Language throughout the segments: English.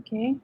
Okay.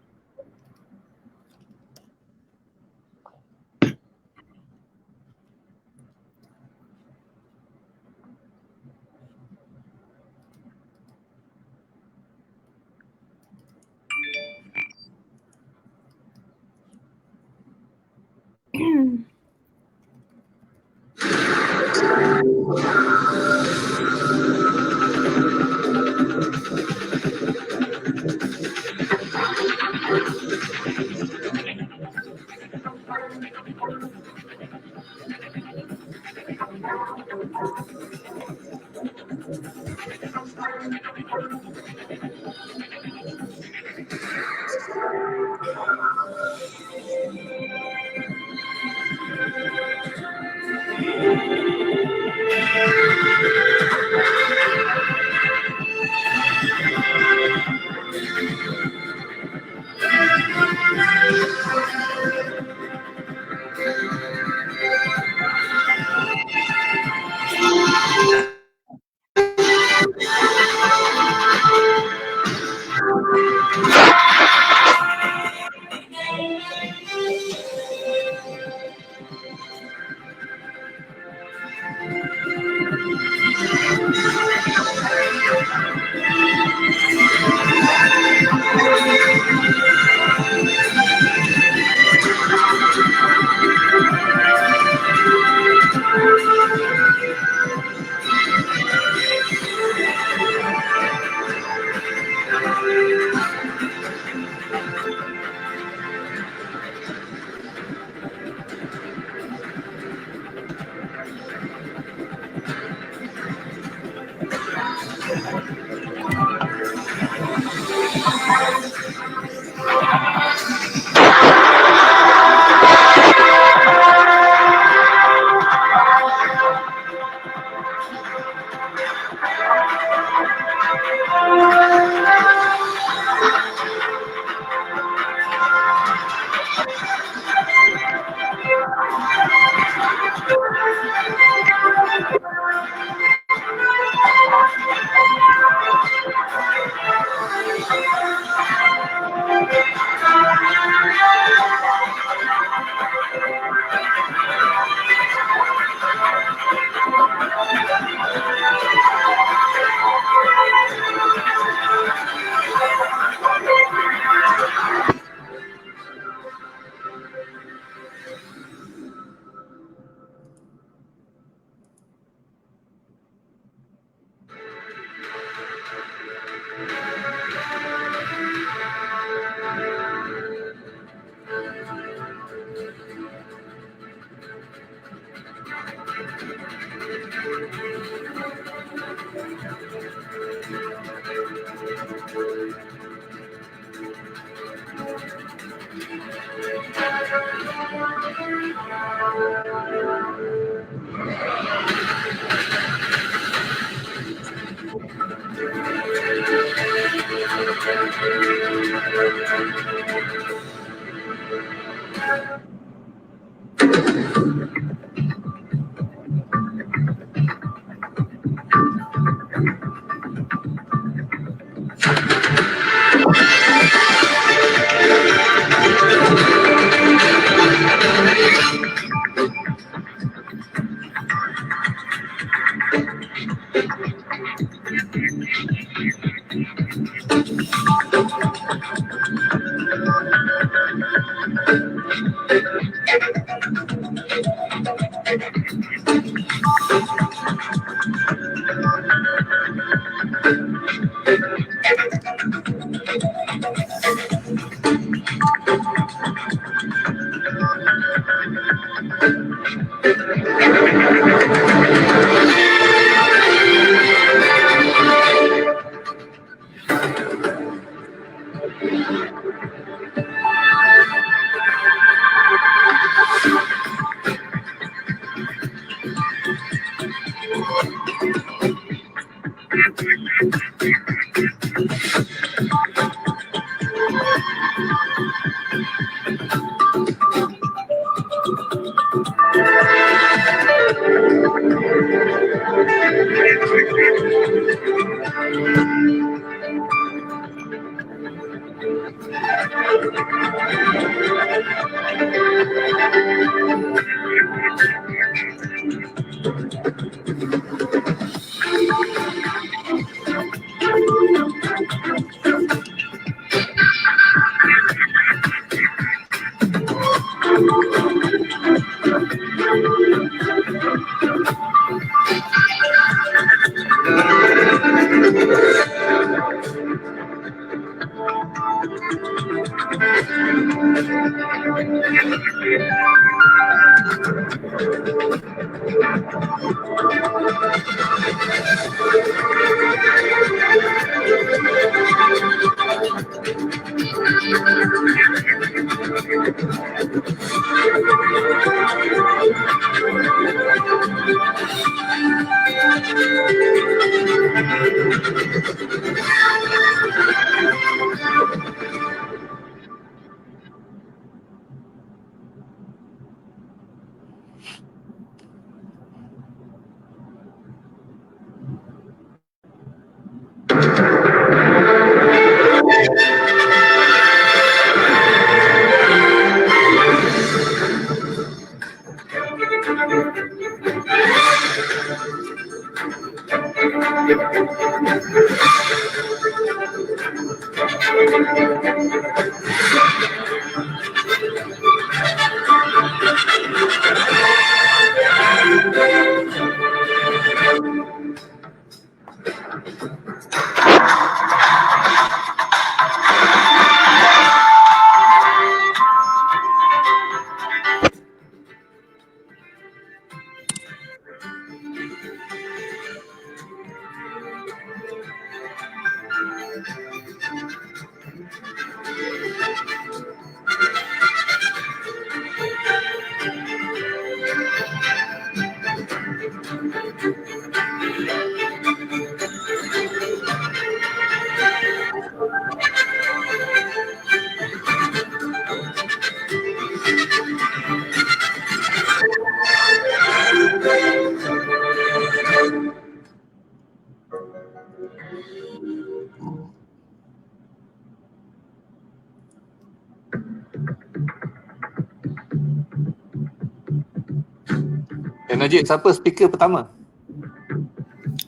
Najib, siapa speaker pertama?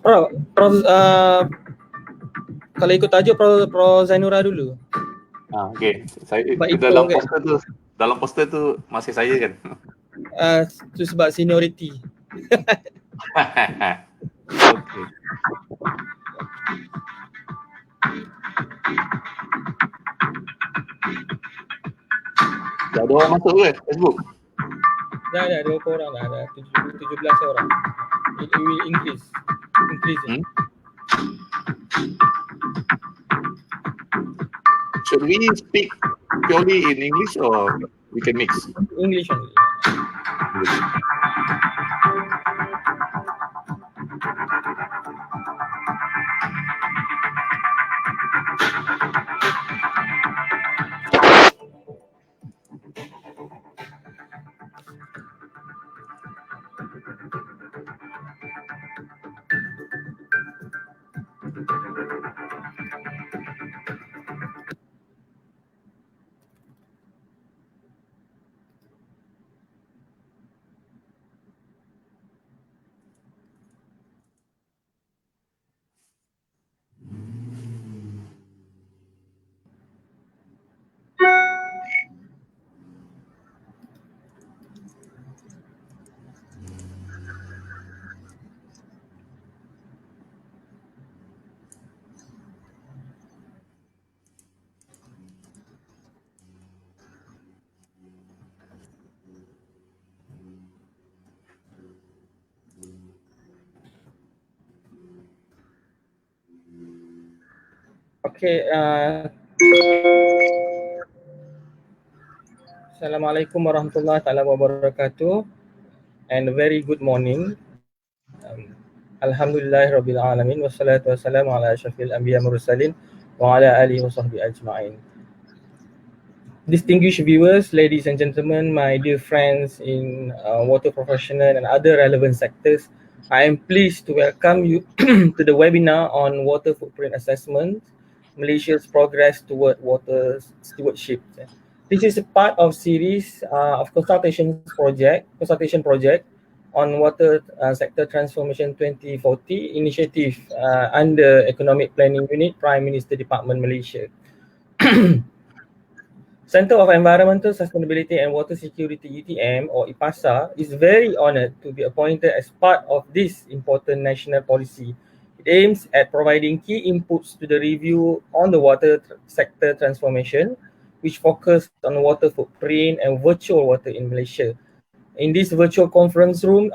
Kalau ikut tajuk Pro Zainura dulu. Okey. Saya dalam poster tu masih saya kan. Itu sebab seniority. Okey. Dah ada orang masuk ke Facebook? Dah ada 2 orang dah, ada 17 orang. It will increase. Should we speak purely in English or we can mix? English only. Okay, Assalamualaikum warahmatullahi wabarakatuh and a very good morning. Alhamdulillahirabbil alamin wassalatu wassalamu ala asyrafil anbiya mursalin wa ala alihi wa sahbihi ajma'in. Distinguished viewers, ladies and gentlemen, my dear friends in water professional and other relevant sectors, I am pleased to welcome you to the webinar on water footprint assessment Malaysia's progress toward water stewardship. This is a part of series of consultation project on water sector transformation 2040 initiative under Economic Planning Unit, Prime Minister Department Malaysia. Center of Environmental Sustainability and Water Security (UTM) or IPASA is very honored to be appointed as part of this important national policy. It aims at providing key inputs to the review on the water sector transformation, which focus on water footprint and virtual water in Malaysia. In this virtual conference room,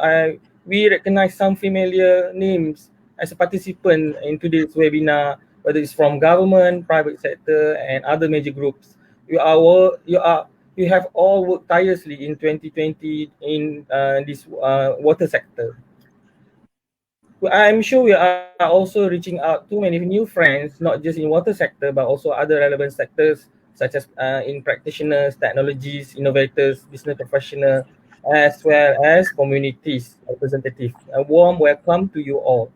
we recognize some familiar names as a participant in today's webinar, whether it's from government, private sector, and other major groups. You have all worked tirelessly in 2020 in this water sector. I'm sure we are also reaching out to many new friends, not just in water sector, but also other relevant sectors such as in practitioners, technologies, innovators, business professionals, as well as communities representatives. A warm welcome to you all.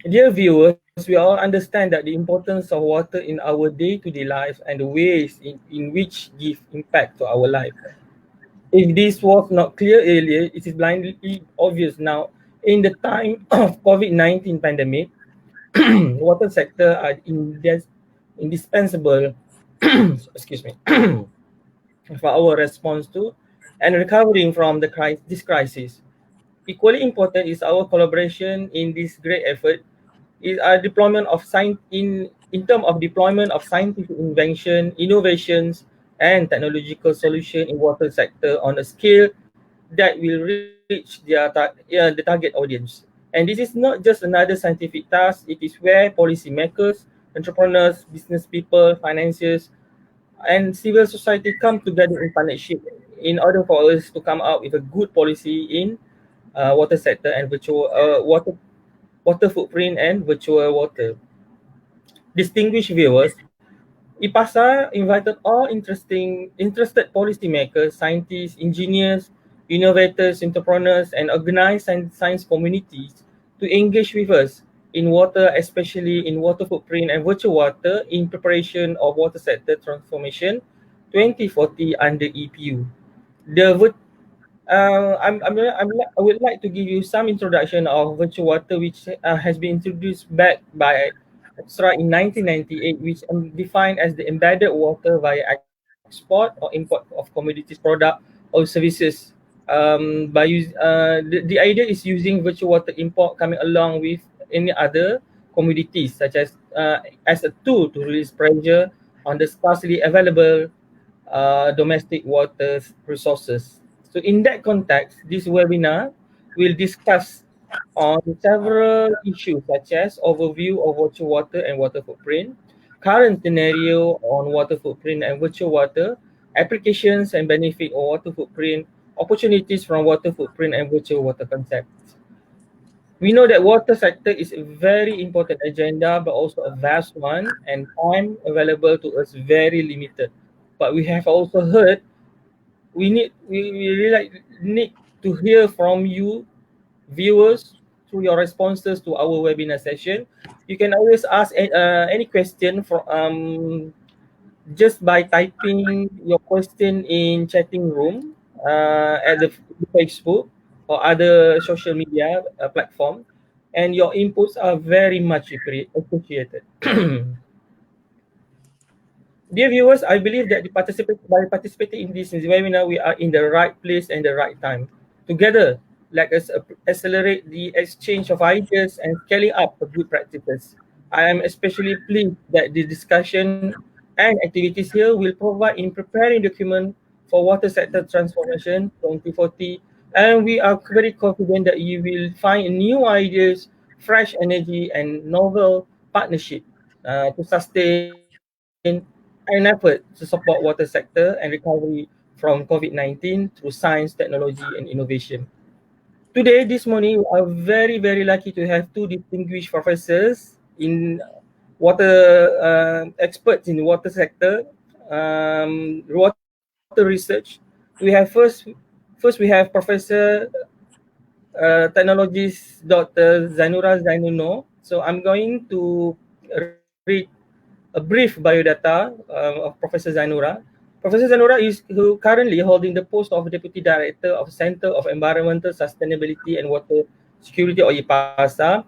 Dear viewers, we all understand that the importance of water in our day-to-day lives and the ways in which give impact to our life. If this was not clear earlier, it is blindly obvious now. In the time of COVID-19 pandemic, water sector are indispensable excuse me, for our response to and recovering from this crisis. Equally important is our collaboration in this great effort is our deployment of in terms of deployment of scientific invention, innovations, and technological solution in water sector on a scale that will reach the target audience. And this is not just another scientific task, it is where policymakers, entrepreneurs, business people, financiers, and civil society come together in partnership in order for us to come out with a good policy in water sector and virtual water footprint and virtual water. Distinguished viewers, IPASA invited all interested policymakers, scientists, engineers, innovators, entrepreneurs, and organized science communities to engage with us in water, especially in water footprint and virtual water in preparation of water sector transformation 2040 under EPU. The I would like to give you some introduction of virtual water, which has been introduced back by Extra in 1998, which defined as the embedded water via export or import of commodities, product, or services. The idea is using virtual water import coming along with any other commodities, such as a tool to release pressure on the scarcely available domestic water resources. So in that context, this webinar will discuss on several issues such as overview of virtual water and water footprint, current scenario on water footprint and virtual water, applications and benefit of water footprint, opportunities from water footprint and virtual water concepts. We know that water sector is a very important agenda, but also a vast one, and time available to us very limited. But we have also heard we really need to hear from you, viewers, through your responses to our webinar session. You can always ask any question just by typing your question in chatting room at the Facebook or other social media platform, and your inputs are very much appreciated. Dear viewers, I believe that by participating in this webinar, we are in the right place and the right time. Together, let us accelerate the exchange of ideas and scaling up of good practices. I am especially pleased that the discussion and activities here will provide in preparing document for water sector transformation 2040, and we are very confident that you will find new ideas, fresh energy, and novel partnership to sustain an effort to support water sector and recovery from COVID-19 through science, technology, and innovation. Today, this morning, we are very lucky to have two distinguished professors in experts in water sector, water research. We have first we have Professor Technologist Dr. Zainura Zainuno. So I'm going to read read a brief biodata of Professor Zainura. Professor Zainura is currently holding the post of Deputy Director of Center of Environmental Sustainability and Water Security or IPASA.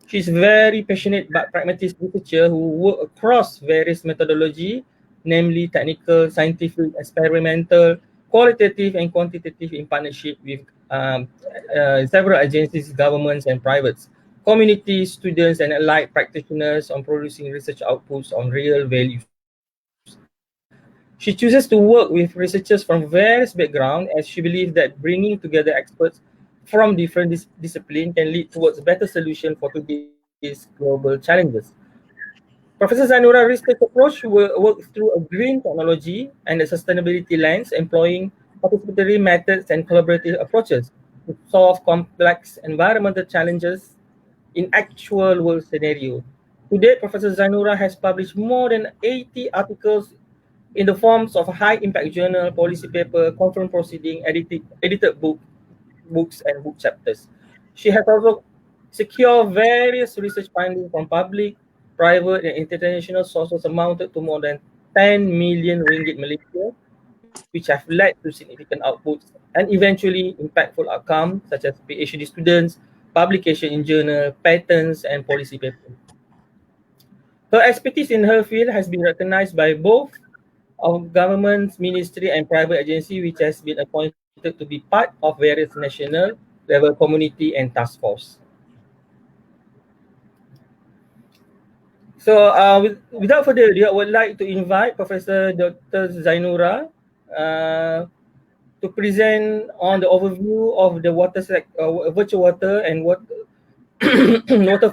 She's very passionate but pragmatic researcher who work across various methodology, namely technical, scientific, experimental, qualitative and quantitative in partnership with several agencies, governments and privates, communities, students and allied practitioners on producing research outputs on real values. She chooses to work with researchers from various backgrounds as she believes that bringing together experts from different disciplines can lead towards better solutions for today's global challenges. Professor Zainura research approach works through a green technology and a sustainability lens, employing participatory methods and collaborative approaches to solve complex environmental challenges in actual world scenario. To date, Professor Zainura has published more than 80 articles in the forms of high impact journal, policy paper, conference proceeding, edited books and book chapters. She has also secured various research findings from public, private and international sources amounted to more than 10 million ringgit Malaysia, which have led to significant outputs and eventually impactful outcomes such as PhD students, publication in journal, patents and policy papers. Her expertise in her field has been recognized by both of government's ministry and private agency, which has been appointed to be part of various national level community and task force. So without further ado, I would like to invite Professor Dr. Zainura to present on the overview of the virtual water and water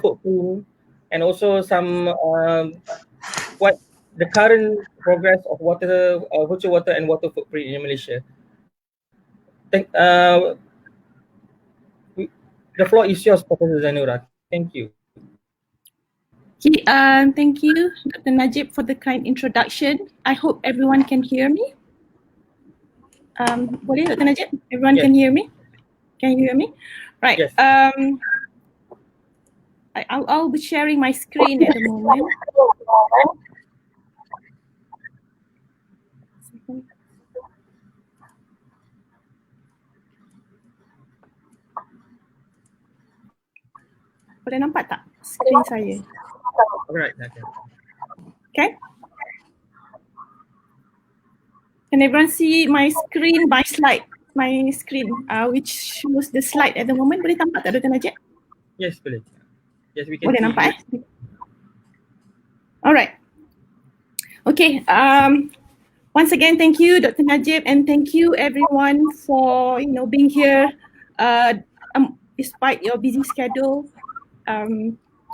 footprint, and also some what the current progress of virtual water and water footprint in Malaysia. The floor is yours, Professor Zainura. Thank you. Okay, thank you, Dr. Najib, for the kind introduction. I hope everyone can hear me. Boleh, Dr. Najib? Everyone can hear me? Can you hear me? Right. Yes. I'll be sharing my screen at the moment. Boleh nampak tak screen saya? Alright. Okay. Can everyone see my screen, my screen, which shows the slide at the moment? Boleh nampak tak, Dr. Najib? Yes, boleh. Yes, we can Boleh see. nampak? Alright. Okay. Once again, thank you, Dr. Najib, and thank you everyone for being here despite your busy schedule.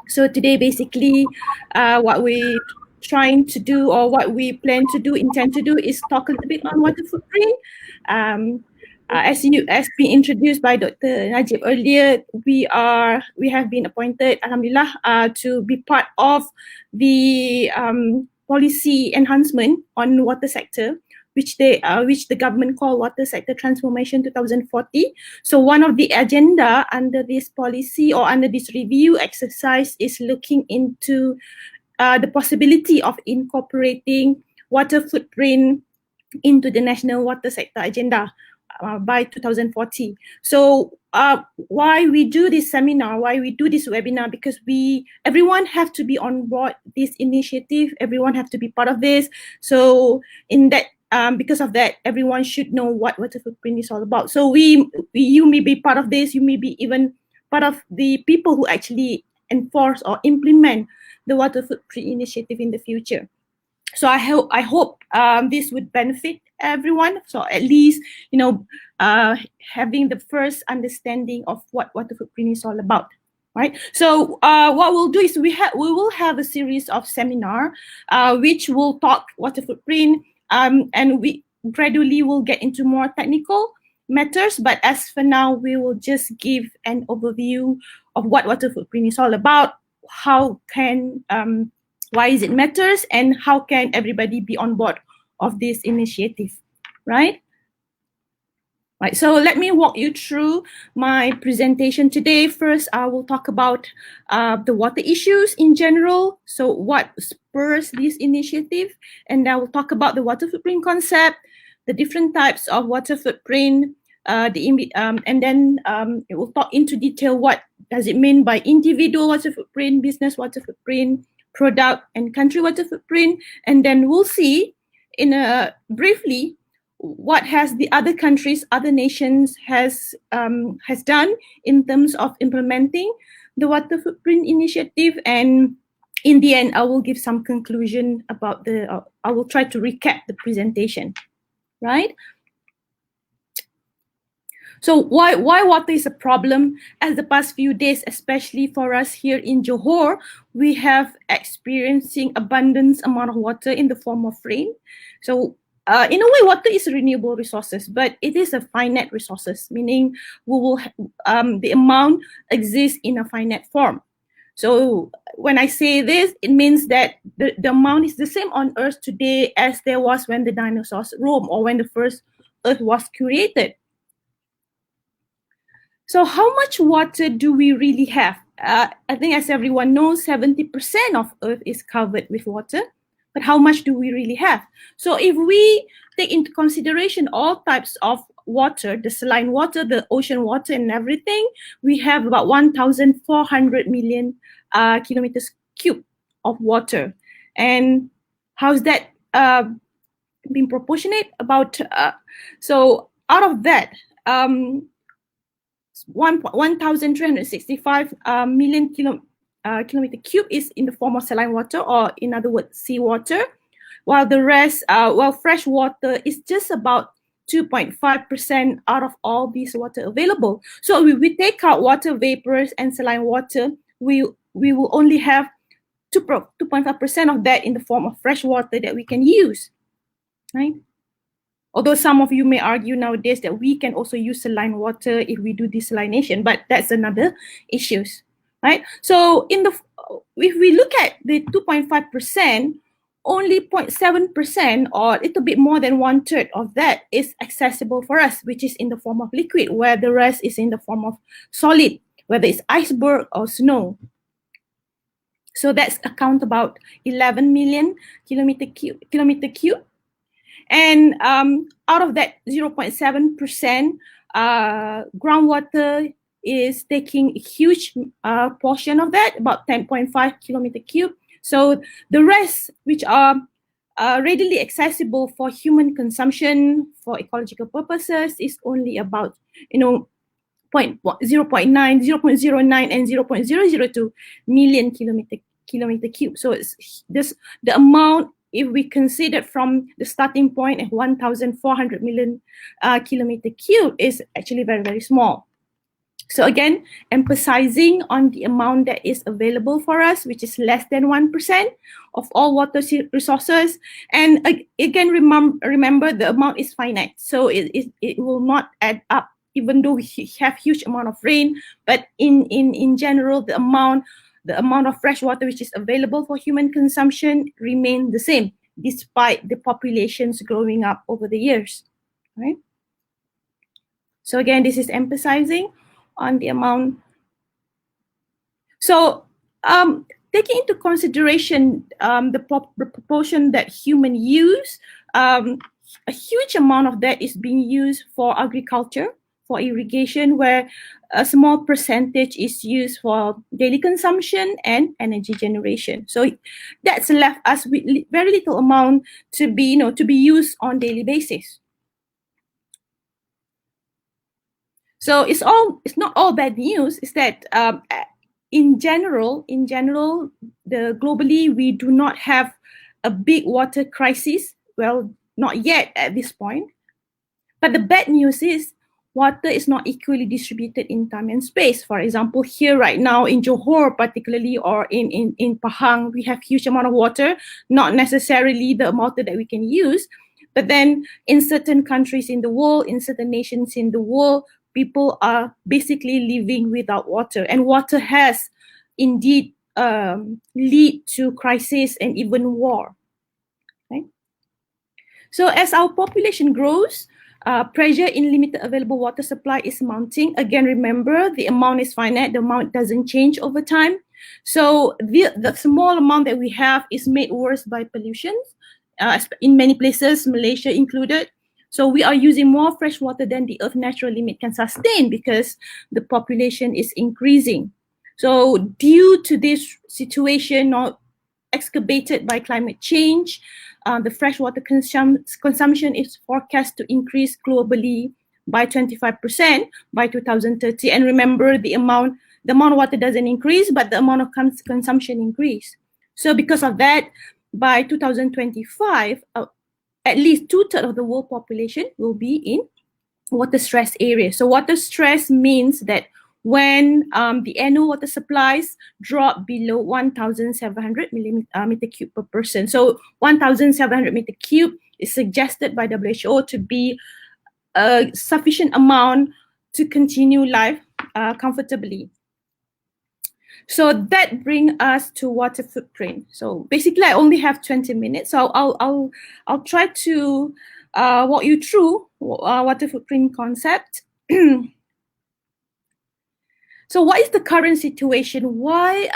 So today, basically, what we're trying to do, or what we plan to do, intend to do, is talk a little bit on water footprint. As been introduced by Dr. Najib earlier, we have been appointed, alhamdulillah, to be part of the policy enhancement on water sector, which the government call Water Sector Transformation 2040. So one of the agenda under this policy or under this review exercise is looking into the possibility of incorporating water footprint into the national water sector agenda by 2040. So why we do this seminar, why we do this webinar, because everyone have to be on board this initiative, everyone have to be part of this. So in that, because of that, everyone should know what water footprint is all about. So you may be part of this, you may be even part of the people who actually enforce or implement the water footprint initiative in the future. So I hope this would benefit everyone. So at least having the first understanding of what water footprint is all about, right? So what we'll do is we will have a series of seminar which will talk water footprint, and we gradually will get into more technical matters. But as for now, we will just give an overview of what water footprint is all about, why is it matters, and how can everybody be on board of this initiative, right? Right, so let me walk you through my presentation today. First, I will talk about the water issues in general. So what spurs this initiative? And I will talk about the water footprint concept, the different types of water footprint, and then it will talk into detail what does it mean by individual water footprint, business water footprint, product and country water footprint. And then we'll see briefly what has the other countries, other nations has done in terms of implementing the water footprint initiative. And in the end, I will give some conclusion about I will try to recap the presentation, right? So why water is a problem? As the past few days, especially for us here in Johor, we have experiencing abundance amount of water in the form of rain. So in a way, water is a renewable resources, but it is a finite resources, meaning we will the amount exists in a finite form. So when I say this, it means that the amount is the same on Earth today as there was when the dinosaurs roamed or when the first Earth was created. So how much water do we really have? I think as everyone knows, 70% of Earth is covered with water. But how much do we really have? So if we take into consideration all types of water, the saline water, the ocean water and everything, we have about 1,400 million kilometers cube of water. And how's that been proportionate? So out of that, 1,365 million kilometer cube is in the form of saline water, or in other words, seawater, while the rest, fresh water is just about 2.5% out of all this water available. So if we take out water vapors and saline water, we will only have 2.5% of that in the form of fresh water that we can use, right? Although some of you may argue nowadays that we can also use saline water if we do desalination, but that's another issue, right? So if we look at the 2.5%, only 0.7% or a little bit more than 1/3 of that is accessible for us, which is in the form of liquid, where the rest is in the form of solid, whether it's iceberg or snow. So that's account about 11 million kilometer cube. And out of that 0.7%, groundwater is taking a huge portion of that, about 10.5 kilometer cube. So the rest, which are readily accessible for human consumption, for ecological purposes, is only about 0.9, 0.09, and 0.002 million kilometer cube. So it's this the amount. If we consider from the starting point at 1,400 million kilometer cube is actually very, very small. So again, emphasizing on the amount that is available for us, which is less than 1% of all water resources. And again, remember the amount is finite. So it will not add up, even though we have huge amount of rain. But in general, the amount of fresh water which is available for human consumption remain the same, despite the populations growing up over the years, right? So again, this is emphasizing on the amount. So taking into consideration the proportion that human use, a huge amount of that is being used for agriculture, for irrigation, where a small percentage is used for daily consumption and energy generation. So that's left us with very little amount to be used on daily basis. So it's not all bad news. It's that in general, globally we do not have a big water crisis. Well, not yet at this point. But the bad news is water is not equally distributed in time and space. For example, here right now in Johor particularly, or in Pahang, we have huge amount of water, not necessarily the amount that we can use. But then in certain countries in the world, in certain nations in the world, people are basically living without water. And water has indeed lead to crisis and even war. Okay? So as our population grows, Pressure in limited available water supply is mounting. Again, remember, the amount is finite. The amount doesn't change over time. So the small amount that we have is made worse by pollution in many places, Malaysia included. So we are using more fresh water than the Earth's natural limit can sustain because the population is increasing. So due to this situation not exacerbated by climate change, the freshwater consumption is forecast to increase globally by 25% by 2030. And remember, the amount of water doesn't increase, but the amount of consumption increase. So because of that, by 2025, at least 2/3 of the world population will be in water stress areas. So water stress means that when the annual water supplies drop below 1,700 meter cube per person. So 1,700 meter cube is suggested by WHO to be a sufficient amount to continue life comfortably. So that brings us to water footprint. So basically, I only have 20 minutes. So I'll try to walk you through water footprint concept. So what is the current situation? Why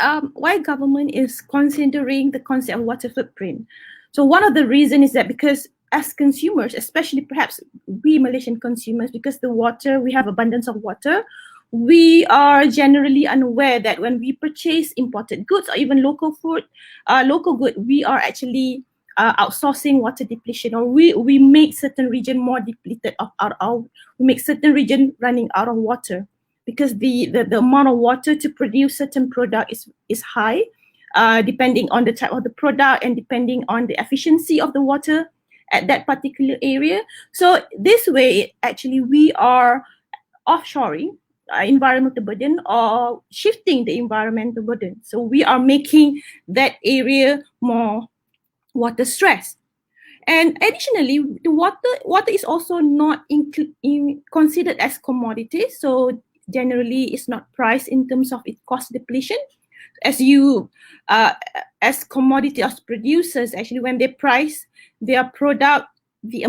government is considering the concept of water footprint? So one of the reasons is that because as consumers, especially perhaps we Malaysian consumers, because we have abundance of water, we are generally unaware that when we purchase imported goods or even local good, we are actually outsourcing water depletion, or we make certain region more depleted we make certain region running out of water because the amount of water to produce certain product is high, depending on the type of the product and depending on the efficiency of the water at that particular area. So this way, actually, we are offshoring environmental burden or shifting the environmental burden. So we are making that area more water stressed. And additionally, the water is also not considered as commodity. So generally, it's not priced in terms of its cost depletion. As commodity as producers, actually, when they price their product, the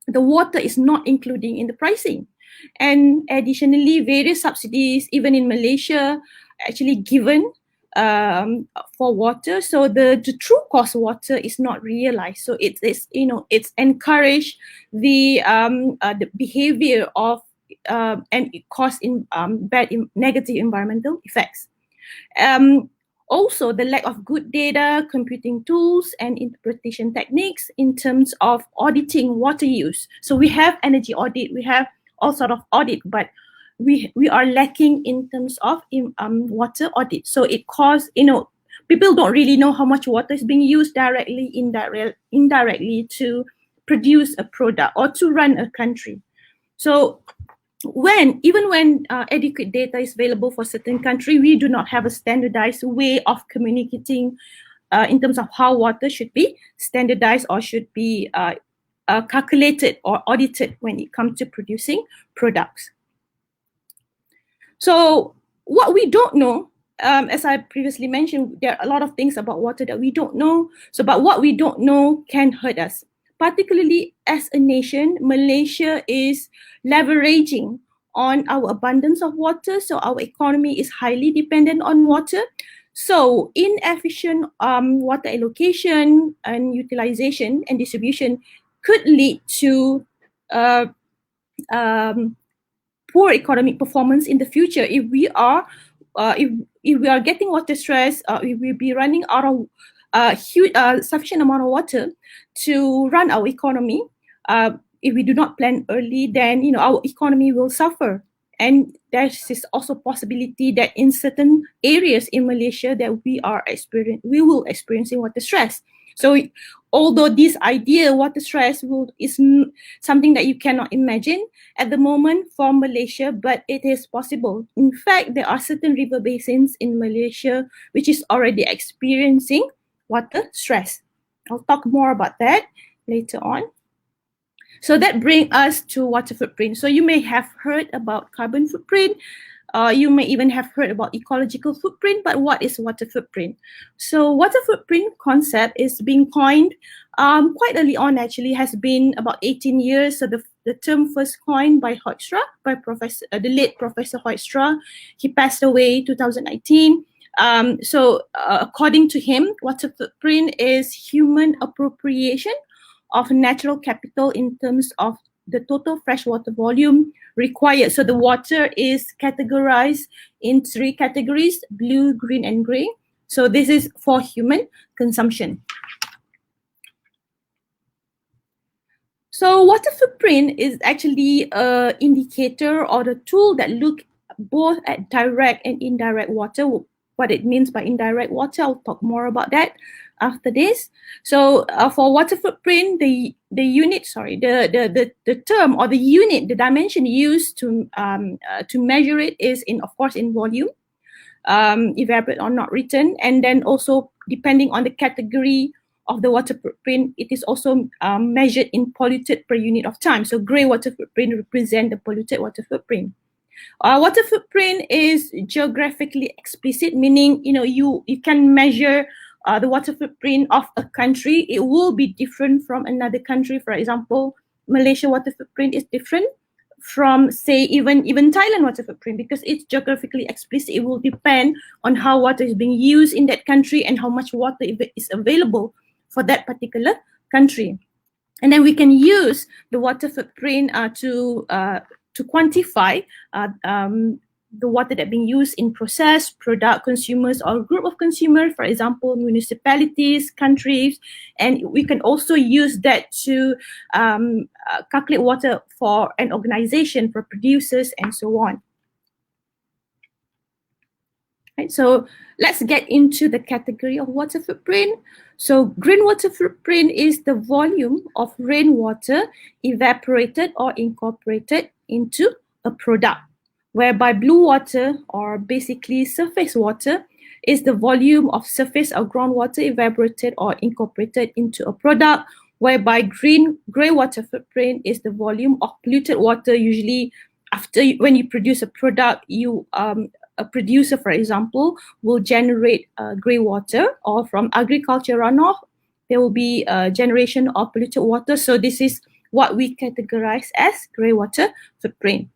water is not including in the pricing. And additionally, various subsidies, even in Malaysia, actually given for water. So the true cost of water is not realized. So it's encouraged the behavior of and it causes negative environmental effects. Also, the lack of good data, computing tools, and interpretation techniques in terms of auditing water use. So we have energy audit, we have all sort of audit, but we are lacking in terms of water audit. So it causes, people don't really know how much water is being used directly, indirectly to produce a product or to run a country. So even when adequate data is available for certain country, we do not have a standardized way of communicating in terms of how water should be standardized or should be calculated or audited when it comes to producing products. So what we don't know, as I previously mentioned, there are a lot of things about water that we don't know. But what we don't know can hurt us. Particularly as a nation, Malaysia is leveraging on our abundance of water. So our economy is highly dependent on water. So inefficient water allocation and utilization and distribution could lead to poor economic performance in the future if we are getting water stress. If we'll be running out of sufficient amount of water to run our economy. If we do not plan early, then our economy will suffer. And there is also possibility that in certain areas in Malaysia that we will experiencing water stress. So although this idea water stress is something that you cannot imagine at the moment for Malaysia, but it is possible. In fact, there are certain river basins in Malaysia which is already experiencing water stress. I'll talk more about that later on. So that brings us to water footprint. So you may have heard about carbon footprint. You may even have heard about ecological footprint, but what is water footprint? So water footprint concept is being coined quite early on, actually, has been about 18 years. So the term first coined by Hoekstra, by the late Professor Hoekstra. He passed away 2019. According to him, water footprint is human appropriation of natural capital in terms of the total freshwater volume required. So the water is categorized in 3 categories: blue, green, and gray. So this is for human consumption. So water footprint is actually an indicator or the tool that look both at direct and indirect water. What it means by indirect water, I'll talk more about that after this. So for water footprint, the term or the unit, the dimension used to measure it is of course in volume, evaporate or not written, and then also depending on the category of the water footprint, it is also measured in polluted per unit of time. So gray water footprint represent the polluted water footprint. Water footprint is geographically explicit, meaning you can measure the water footprint of a country. It will be different from another country. For example, Malaysia water footprint is different from, say, even Thailand water footprint, because it's geographically explicit. It will depend on how water is being used in that country and how much water is available for that particular country. And then we can use the water footprint to quantify the water that being used in process, product, consumers, or group of consumers, for example, municipalities, countries, and we can also use that to calculate water for an organization, for producers, and so on. Right, so let's get into the category of water footprint. So green water footprint is the volume of rainwater evaporated or incorporated into a product, whereby blue water, or basically surface water, is the volume of surface or groundwater evaporated or incorporated into a product, whereby gray water footprint is the volume of polluted water. Usually when you produce a product, a producer, for example, will generate gray water, or from agriculture runoff, there will be a generation of polluted water. So this is what we categorize as gray water footprint.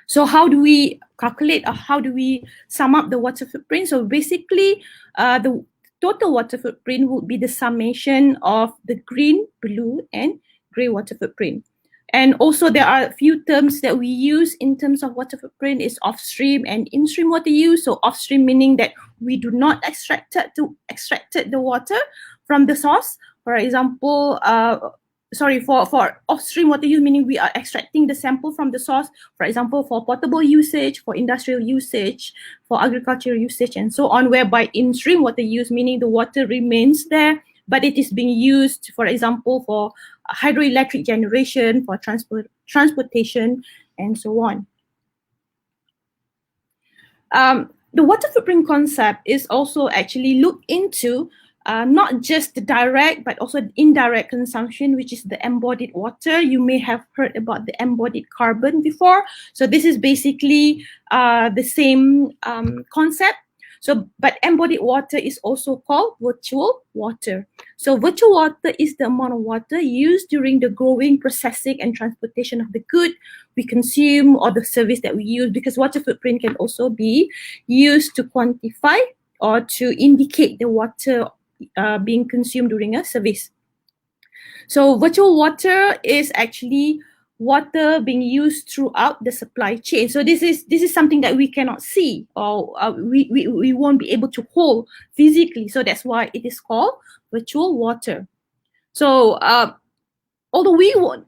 So how do we calculate, or how do we sum up the water footprint? So basically, the total water footprint would be the summation of the green, blue, and gray water footprint. And also there are a few terms that we use in terms of water footprint is offstream and in-stream water use. So offstream meaning that we do not extracted the water from the source. For example, for offstream water use, meaning we are extracting the sample from the source, for example, for potable usage, for industrial usage, for agricultural usage, and so on, whereby in-stream water use, meaning the water remains there, but it is being used, for example, for hydroelectric generation, for transportation, and so on. The water footprint concept is also actually looked into not just the direct, but also the indirect consumption, which is the embodied water. You may have heard about the embodied carbon before. So this is basically the same concept. So, but embodied water is also called virtual water. So virtual water is the amount of water used during the growing, processing, and transportation of the good we consume or the service that we use, because water footprint can also be used to quantify or to indicate the water being consumed during a service. So virtual water is actually water being used throughout the supply chain. So this is something that we cannot see, or we won't be able to hold physically. So that's why it is called virtual water. So although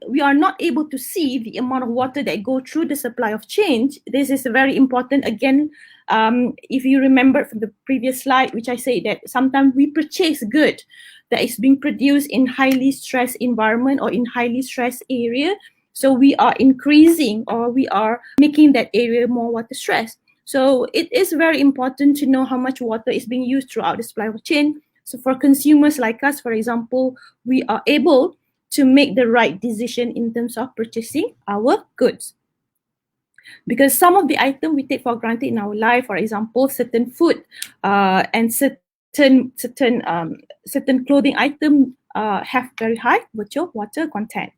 we are not able to see the amount of water that go through the supply of chain, this is very important. Again, if you remember from the previous slide, which I say that sometimes we purchase good that is being produced in highly stressed environment or in highly stressed area. So we are increasing, or we are making that area more water stressed. So it is very important to know how much water is being used throughout the supply chain. So for consumers like us, for example, we are able to make the right decision in terms of purchasing our goods. Because some of the items we take for granted in our life, for example, certain food and certain clothing item have very high virtual water content.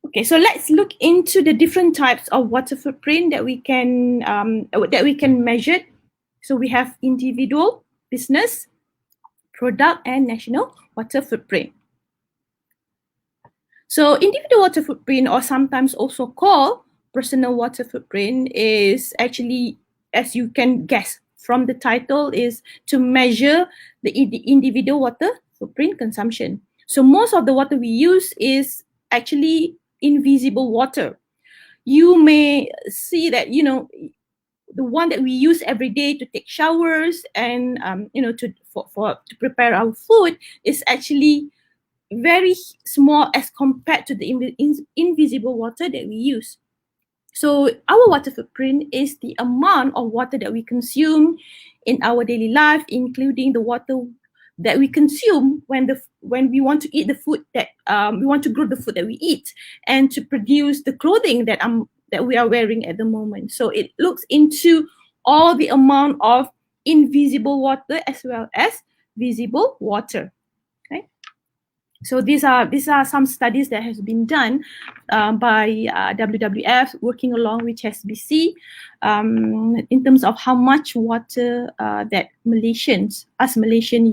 Okay, so let's look into the different types of water footprint that we can measure. So we have individual, business, product, and national water footprint. So individual water footprint, or sometimes also called personal water footprint, is actually, as you can guess from the title, is to measure the individual water footprint consumption. So most of the water we use is actually invisible water. You may see that, you know, the one that we use every day to take showers and to prepare our food is actually very small as compared to the invisible water that we use. So our water footprint is the amount of water that we consume in our daily life, including the water that we consume when we want to eat the food that we want to grow the food that we eat, and to produce the clothing that we are wearing at the moment. So it looks into all the amount of invisible water as well as visible water. Okay. So these are some studies that has been done by WWF working along with HSBC in terms of how much water that Malaysians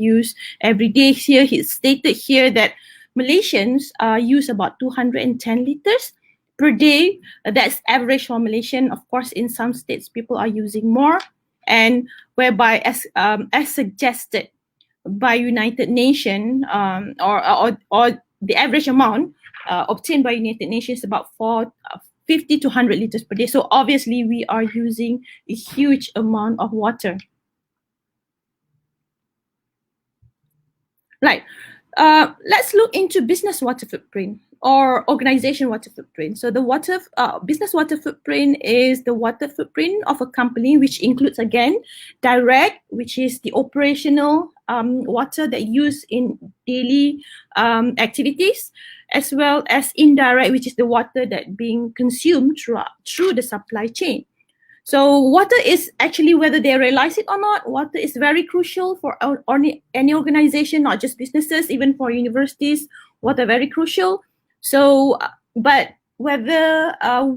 use every day. Here it's stated here that Malaysians use about 210 liters per day. That's average for Malaysian. Of course, in some states people are using more, and whereby as suggested by United Nations, or the average amount obtained by United Nations is about 50 to 100 liters per day. So obviously we are using a huge amount of water. Right. Let's look into business water footprint or organization water footprint. So the business water footprint is the water footprint of a company, which includes, again, direct, which is the operational water that used in daily activities, as well as indirect, which is the water that being consumed through the supply chain. So water is actually, whether they realize it or not, water is very crucial for any organization, not just businesses, even for universities, water very crucial. So, but whether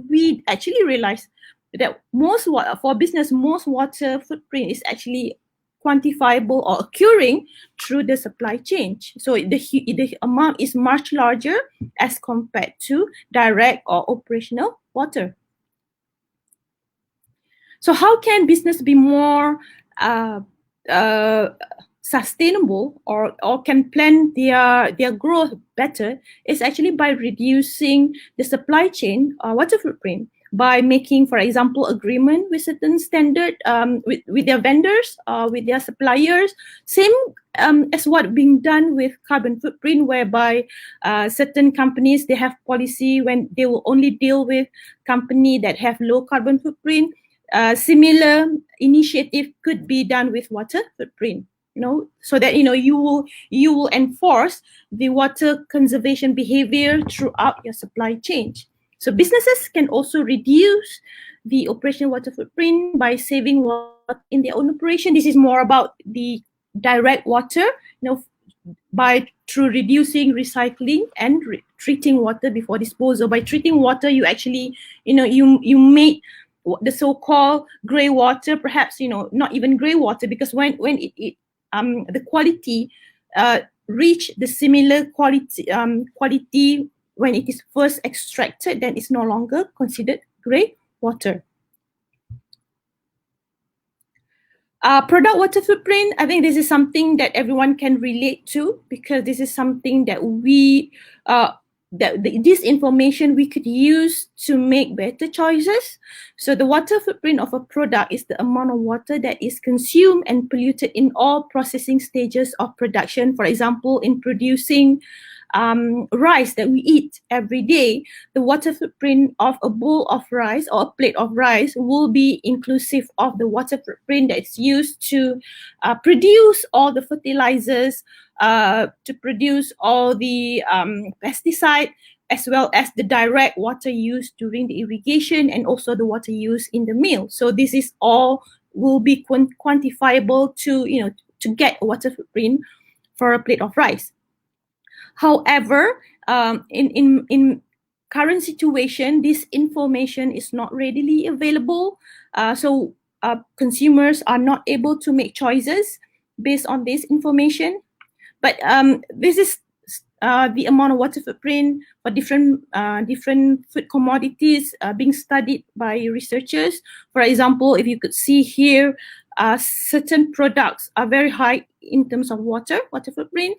we actually realize that most water footprint is actually quantifiable or occurring through the supply chain. So the amount is much larger as compared to direct or operational water. So how can business be more sustainable or can plan their growth better? Is actually by reducing the supply chain water footprint, by making, for example, agreement with certain standard with their vendors, with their suppliers, same as what being done with carbon footprint, whereby certain companies, they have policy when they will only deal with company that have low carbon footprint. Similar initiative could be done with water footprint, so that you will enforce the water conservation behavior throughout your supply chain. So businesses can also reduce the operational water footprint by saving water in their own operation. This is more about the direct water, through reducing, recycling, and treating water before disposal. By treating water, you actually, you make the so-called grey water, perhaps not even grey water, because when the quality reach the similar quality when it is first extracted, then it's no longer considered grey water. Product water footprint, I think this is something that everyone can relate to, because this is something that this information we could use to make better choices. So the water footprint of a product is the amount of water that is consumed and polluted in all processing stages of production. For example, in producing rice that we eat every day, the water footprint of a bowl of rice or a plate of rice will be inclusive of the water footprint that's used to produce all the fertilizers, to produce all the pesticide, as well as the direct water use during the irrigation and also the water use in the meal. So this is all will be quantifiable to, you know, to get a water footprint for a plate of rice. However, in current situation, this information is not readily available. So consumers are not able to make choices based on this information. But this is the amount of water footprint for different food commodities being studied by researchers. For example, if you could see here, certain products are very high in terms of water footprint.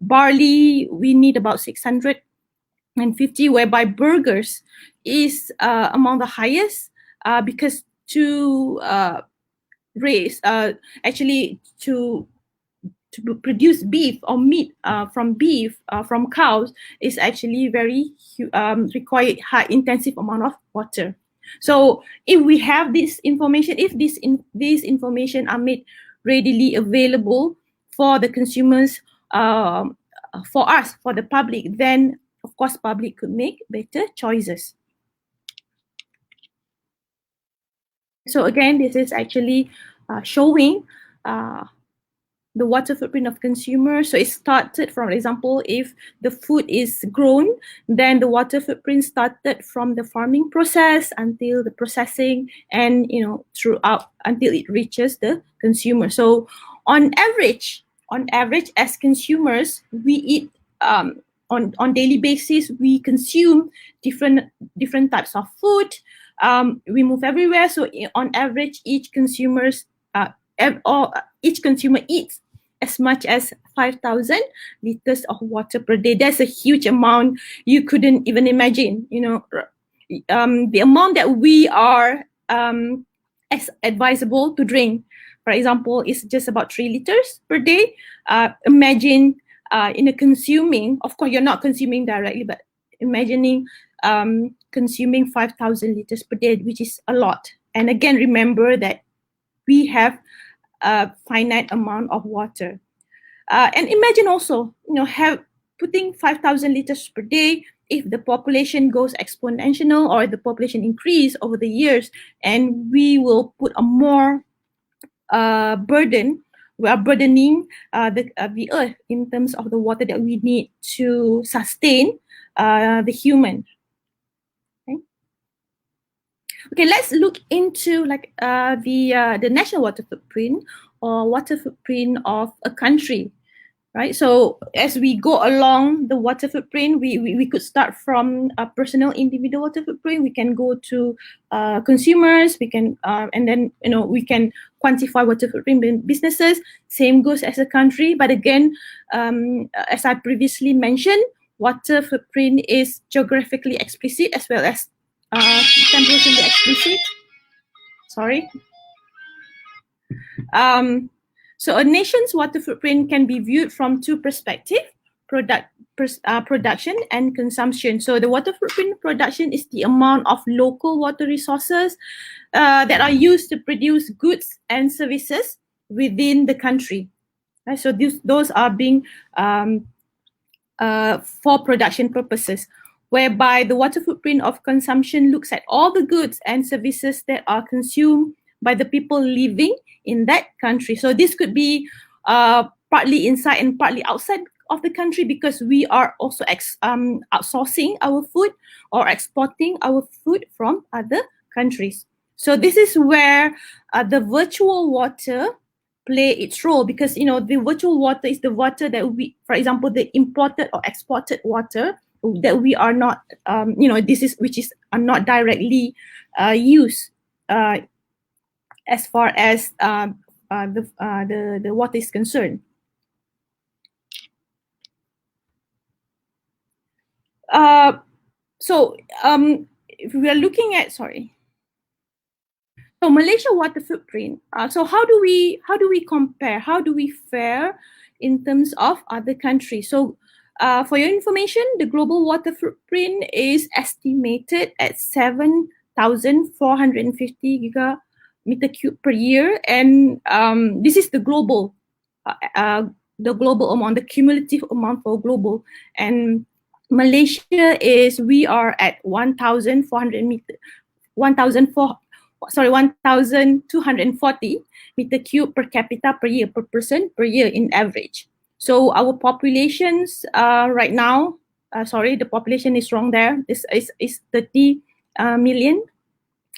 Barley, we need about 650, whereby burgers is among the highest because to raise actually to produce beef or meat from cows is actually very require high intensive amount of water. So if we have this information, if this information are made readily available for the consumers, for us, for the public, then of course public could make better choices. So again, this is actually showing the water footprint of consumers. So it started, for example, if the food is grown, then the water footprint started from the farming process until the processing, and you know, throughout until it reaches the consumer. So on average, as consumers, we eat on daily basis, we consume different types of food. We move everywhere. So on average, each consumer eats as much as 5,000 liters of water per day. That's a huge amount. You couldn't even imagine, you know, the amount that we are as advisable to drink. For example, is just about 3 liters per day. Imagine in a consuming, of course, you're not consuming directly, but imagining consuming 5,000 liters per day, which is a lot. And again, remember that we have a finite amount of water. And imagine also, you know, putting 5,000 liters per day. If the population goes exponential or the population increase over the years, and we will put a more burden, we are burdening the earth in terms of the water that we need to sustain the human. Okay, let's look into like the national water footprint or water footprint of a country, right? So as we go along the water footprint, we could start from a personal individual water footprint. We can go to consumers. We can and then, you know, we can quantify water footprint in businesses. Same goes as a country. But again, as I previously mentioned, water footprint is geographically explicit as well as temporally explicit. Sorry. So a nation's water footprint can be viewed from two perspectives: production and consumption. So the water footprint production is the amount of local water resources that are used to produce goods and services within the country. Right? So those are being for production purposes, whereby the water footprint of consumption looks at all the goods and services that are consumed by the people living in that country. So this could be partly inside and partly outside of the country, because we are also outsourcing our food or exporting our food from other countries. So this is where the virtual water play its role, because, you know, the virtual water is the water that we, for example, the imported or exported water that we are not, you know, which is not directly used as far as the water is concerned. So if we are looking at, so Malaysia water footprint. So how do we compare? How do we fare in terms of other countries? So for your information, the global water footprint is estimated at 7,450 gigameter cube per year, and this is the global amount, the cumulative amount for global. And Malaysia we are at 1,400 meter, 1,240 meter cube per capita per year, per person per year in average. So our populations right now, the population is wrong there. This is 30 million,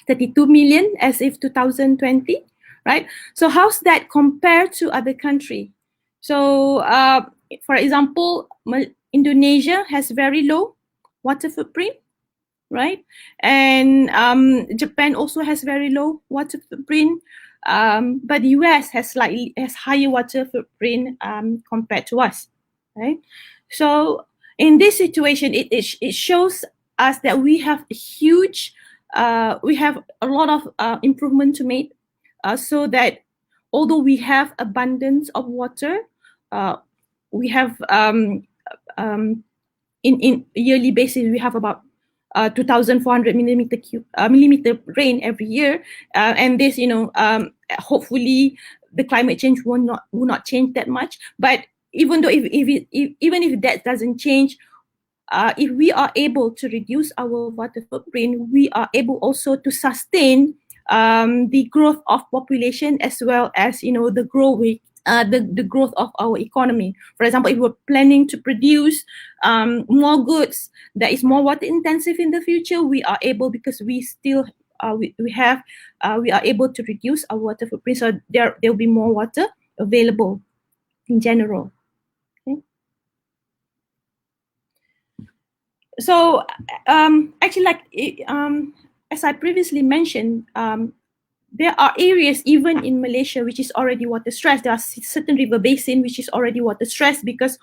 32 million as if 2020, right? So how's that compared to other country? So for example, Indonesia has very low water footprint, right? And Japan also has very low water footprint, but the US has higher water footprint compared to us, right? So in this situation, it shows us that we have a huge, we have a lot of improvement to make, so that although we have abundance of water, we have in yearly basis we have about 2,400 millimeter rain every year, and this, hopefully the climate change will not change that much. But even though even if that doesn't change, if we are able to reduce our water footprint, we are able also to sustain the growth of population, as well as the growth of our economy. For example, if we're planning to produce more goods that is more water intensive in the future, we are able, because we still we are able to reduce our water footprint, so there will be more water available in general. Okay. So actually, as I previously mentioned, there are areas even in Malaysia which is already water stressed. There are certain river basin which is already water stressed, because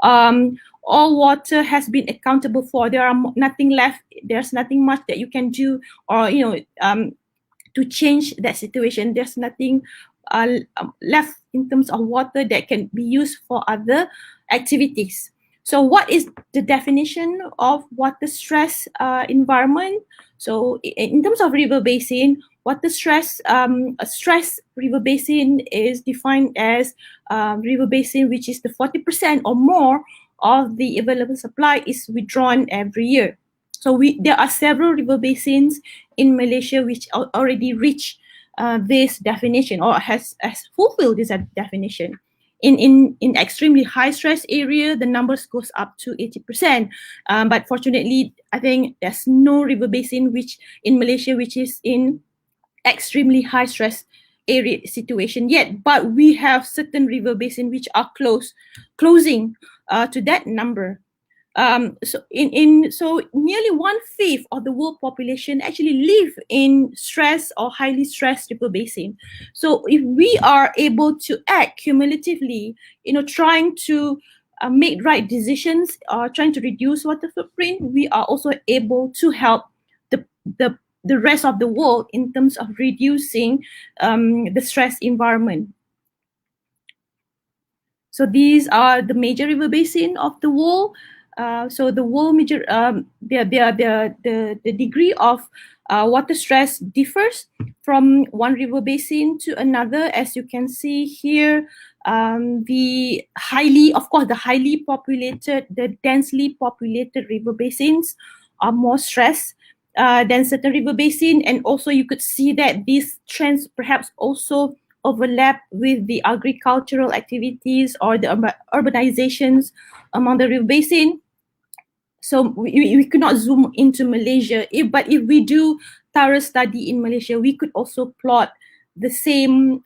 all water has been accountable for. There are nothing left. There's nothing much that you can do, or to change that situation. There's nothing left in terms of water that can be used for other activities. So what is the definition of water stress environment? So in terms of river basin, water stress, a stress river basin is defined as river basin which is the 40% or more of the available supply is withdrawn every year. So there are several river basins in Malaysia which already reach this definition, or has fulfilled this definition. In extremely high stress area, the numbers goes up to 80%. But fortunately, I think there's no river basin which in Malaysia which is in extremely high stress area situation yet. But we have certain river basin which are closing to that number. So nearly 1/5 of the world population actually live in stress or highly stressed river basin. So if we are able to act cumulatively, trying to make right decisions, or trying to reduce water footprint, we are also able to help the rest of the world in terms of reducing the stress environment. So these are the major river basin of the world. So the world major, the degree of water stress differs from one river basin to another. As you can see here, the highly populated, the densely populated river basins are more stressed than certain river basin, and also you could see that these trends perhaps also overlap with the agricultural activities or the urbanizations among the river basin. So we could not zoom into Malaysia, but if we do thorough study in Malaysia, we could also plot the same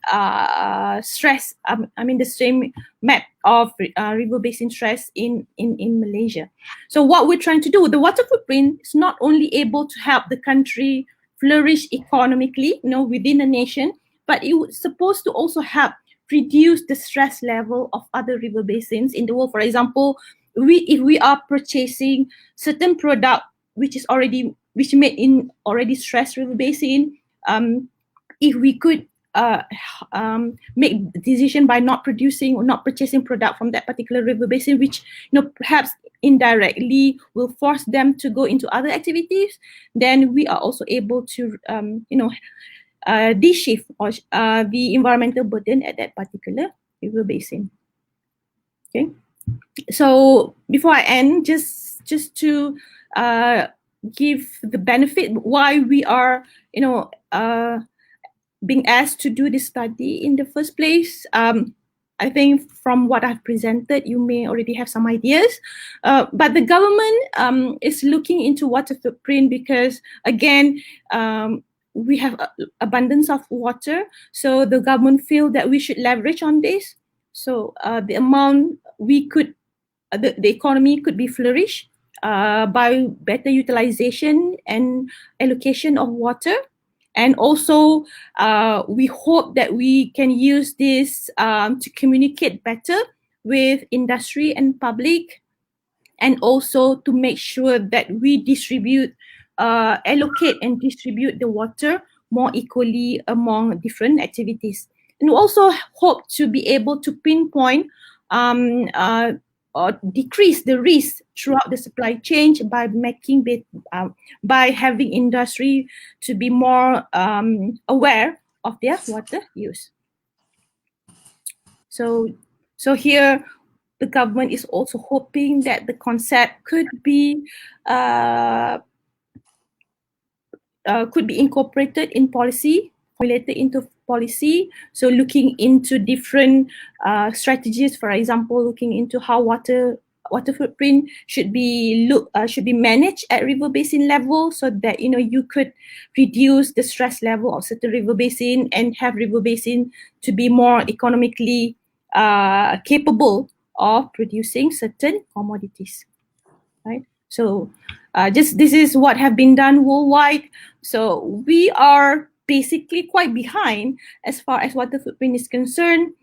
stress, the same map of river basin stress in Malaysia. So what we're trying to do, the water footprint is not only able to help the country flourish economically, within a nation, but it was supposed to also help reduce the stress level of other river basins in the world. For example, if we are purchasing certain product which made in already stressed river basin, if we could make the decision by not producing or not purchasing product from that particular river basin, which perhaps indirectly will force them to go into other activities, then we are also able to de-shift or the environmental burden at that particular river basin. Okay. So before I end, just to give the benefit why we are, being asked to do this study in the first place. I think from what I've presented, you may already have some ideas. But the government is looking into water footprint because, again, we have abundance of water. So the government feel that we should leverage on this. So the amount we could, the economy could be flourished by better utilization and allocation of water. And also, we hope that we can use this to communicate better with industry and public, and also to make sure that we allocate and distribute the water more equally among different activities. And we also hope to be able to pinpoint or decrease the risk throughout the supply chain by by having industry to be more aware of their water use. So here the government is also hoping that the concept could be incorporated in policy, formulated into policy. So looking into different strategies, for example, looking into how water footprint should be managed at river basin level, so that you could reduce the stress level of certain river basin and have river basin to be more economically capable of producing certain commodities, right? So this is what have been done worldwide. So we are basically quite behind as far as water footprint is concerned.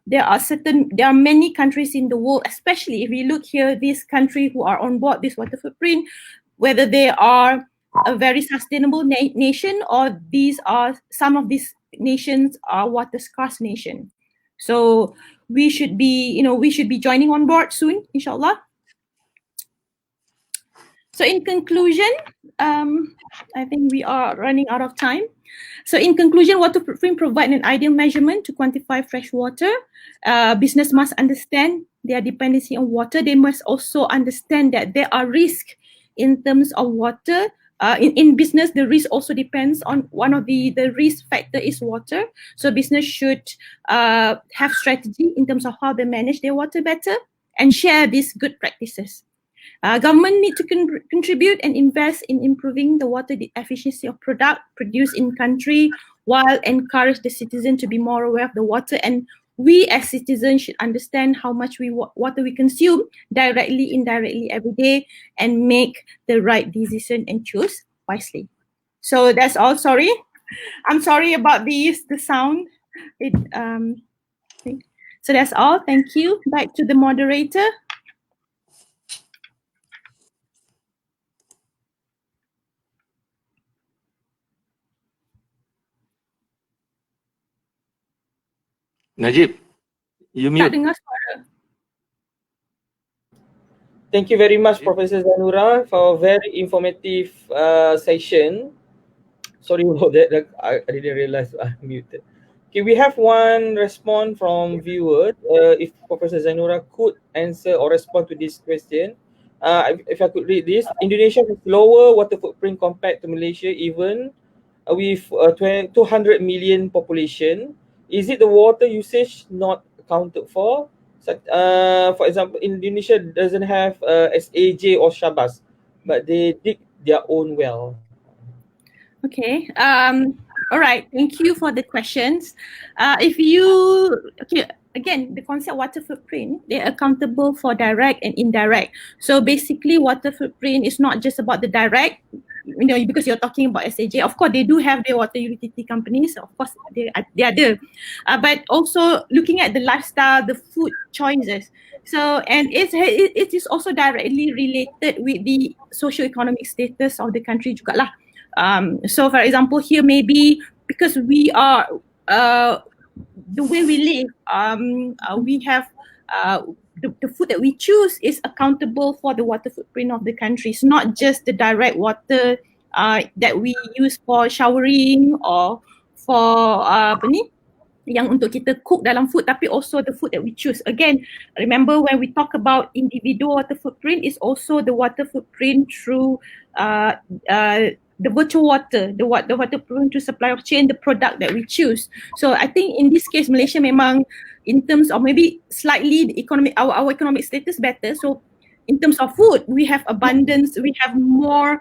There are many countries in the world, especially if you look here, these countries who are on board this water footprint, whether they are a very sustainable nation, or some of these nations are water scarce nation. So we should be joining on board soon, inshallah. So in conclusion, I think we are running out of time. So in conclusion, water footprint provide an ideal measurement to quantify fresh water. Business must understand their dependency on water. They must also understand that there are risks in terms of water. In business, the risk also depends on one of the risk factor is water. So business should have strategy in terms of how they manage their water better and share these good practices. Government need to contribute and invest in improving the water efficiency of product produced in country, while encourage the citizen to be more aware of the water. And we as citizens should understand how much water we consume directly, indirectly every day, and make the right decision and choose wisely. So that's all. Sorry, I'm sorry about the sound. So that's all. Thank you. Back to the moderator. Najib, you Tak mute. dengar suara. Thank you very much, Professor Zanura, for a very informative session. Sorry about that. I didn't realize I muted. Okay, we have one response from viewers. If Professor Zanura could answer or respond to this question. If I could read this, Indonesia has lower water footprint compared to Malaysia, even with 200 million population. Is it the water usage not accounted for? For example, Indonesia doesn't have SAJ or Shabas, but they dig their own well. Okay. All right. Thank you for the questions. Again, the concept water footprint, they're accountable for direct and indirect. So basically, water footprint is not just about the direct, because you're talking about SAJ. Of course, they do have their water utility companies. Of course, they are there. But also looking at the lifestyle, the food choices. So, and it is also directly related with the socio-economic status of the country juga lah. So for example, here maybe because we are the way we live, we have the food that we choose is accountable for the water footprint of the country. It's not just the direct water that we use for showering or for yang untuk kita cook dalam food, tapi also the food that we choose. Again, remember when we talk about individual water footprint, is also the water footprint through the virtual water, the water footprint through supply of chain, the product that we choose. So I think in this case, Malaysia memang in terms of maybe slightly the economic, our economic status better. So in terms of food, we have abundance, we have more